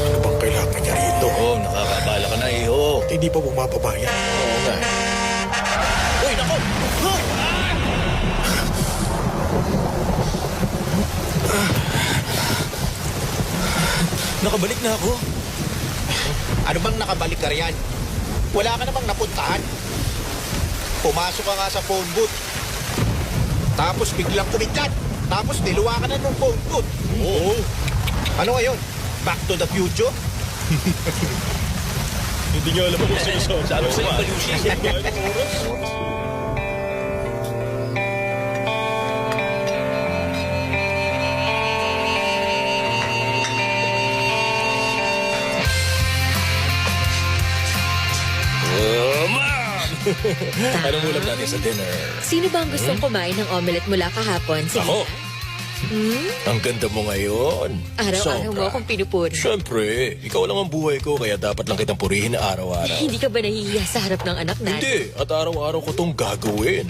Ano bang kailangan niya rito? Oo, nakakabala ka na eh. Oo. Hindi pa bumababa yan. Oo nga. Uy, nako! Hoy! Nakabalik na ako. Ano bang nakabalik ka riyan? Wala ka namang napuntahan. Pumasok ka nga sa phone booth. Tapos biglang kumidlat. Tapos niluwa ka na ng phone booth. Oo. Ano ngayon? Back to the future? Hindi niyo alam kung sino Sabi ko sa'yo, Balushi. Anong ulam natin sa dinner? Sino ba ang gustong kumain ng omelette mula kahapon? Sige Ako. na. Ang ganda mo ngayon. Araw-araw mo Sobra. akong pinupuri. Siyempre, ikaw lang ang buhay ko, kaya dapat lang kitang purihin araw-araw. Hindi ka ba nahihiya sa harap ng anak natin? Hindi, at araw-araw ko tong gagawin.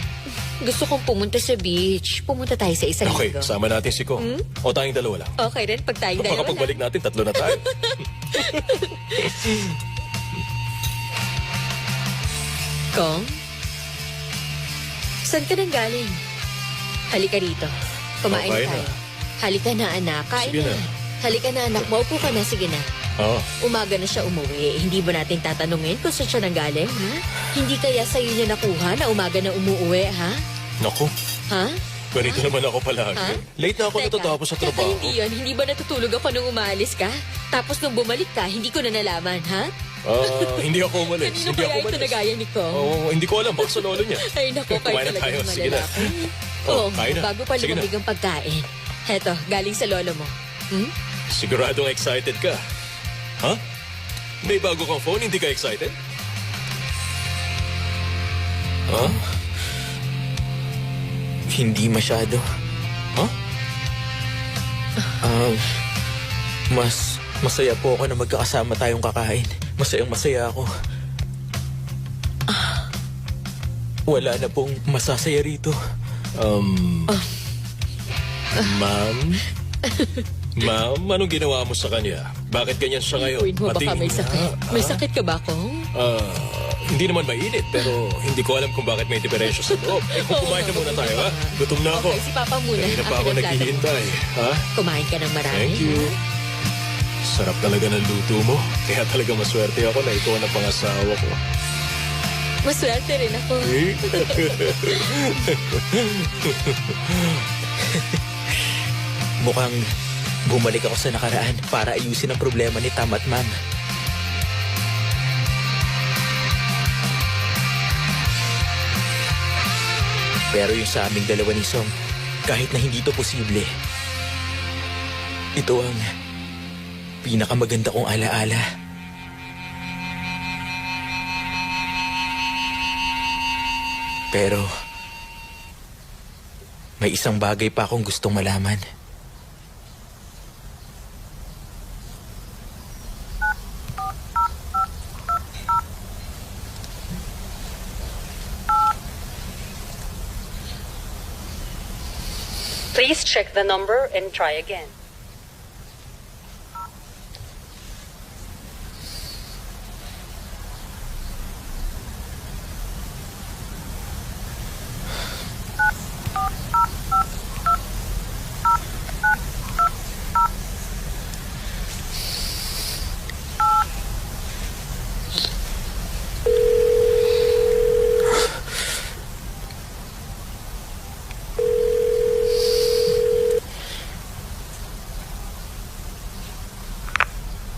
Gusto kong pumunta sa beach. Pumunta tayo sa isang Okay, linggo. sama natin si Kong. O tayong dalawa lang. Okay rin pag tayong dalawa Baka lang. pagbalik natin, tatlo na tayo. Kong? Saan ka nang galing? Halika rito. Kumain Kain tayo. na. Halika na, anak. Kain Sige na. na. Halika na, anak. Maupo ka na. Sige na. Oo. Umaga na siya umuwi. Hindi ba natin tatanungin kung saan siya nanggaling, ha? Hindi kaya sa'yo niya nakuha na umaga na umuwi, ha? Naku, Ha? ganito naman ako palagi. Ha? Late na ako natatapos sa Teka, trabaho. hindi yun. Hindi ba natutulog ako nung umaalis ka? Tapos nung bumalik ka, hindi ko na nalaman, ha? Hindi ako umalis. Kanino Hindi kaya ako ito umalis. nagaya ni Kong? Oo, hindi ko alam. Baka sa lolo niya. Ay, naku, kayo Kumain na talaga tayo. ng Sige na. malalaki. Oh, Oh, kain na. bago pa Sige na. lumamig ang pagkain. Heto, galing sa lolo mo. Hmm? Siguradong excited ka. Ha? May bago kang phone, hindi ka excited? Ha? Hindi masyado. Ha? Mas masaya po ako na magkakasama tayong kakain. Masayang masaya ako. Wala na pong masasaya rito. Ma'am? Ma'am, anong ginawa mo sa kanya? Bakit ganyan siya ngayon? Uwin mo, baka Patingin may sakit. nga. May sakit ka ba, Kong? Hindi naman mainit, pero hindi ko alam kung bakit may diferensya sa loob. Eh, kung kumain na muna tayo, ha? Gutom na ako. Okay, si Papa muna. Kanina pa Akin ako ang plato mo. naghihintay. Ha? Kumain ka ng marami. Thank you. Sarap talaga ng luto mo. Kaya talaga maswerte ako na ikaw ang pangasawa ko. Maswerte rin ako. Mukhang bumalik ako sa nakaraan para ayusin ang problema ni Tam at Ma'am. Pero yung sa aming dalawa ni Song, kahit na hindi to posible, ito ang pinakamaganda kong alaala. Pero, may isang bagay pa akong gustong malaman. Please check the number and try again.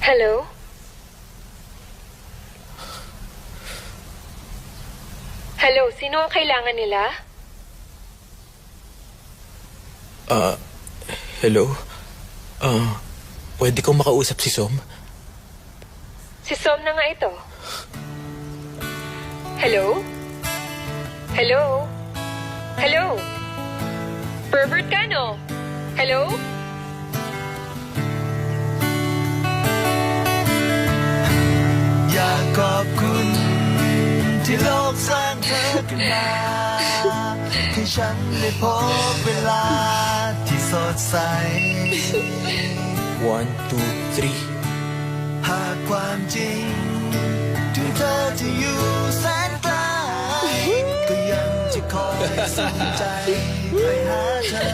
Hello? Hello, sino ang kailangan nila? Hello? Pwede kong makausap si Som? Si Som na nga ito. Hello? Hello? Hello? Pervert ka, no? Hello?อยากขอบคุณที่โลกสร้างเธอขึ้นมาให้ฉันได้พบเวลาที่สดใส 1, 2, 3. หากความจริงถึงเธอจะอยู่แสนไกลก็ยังจะคอยส่งใจไปหาเธอ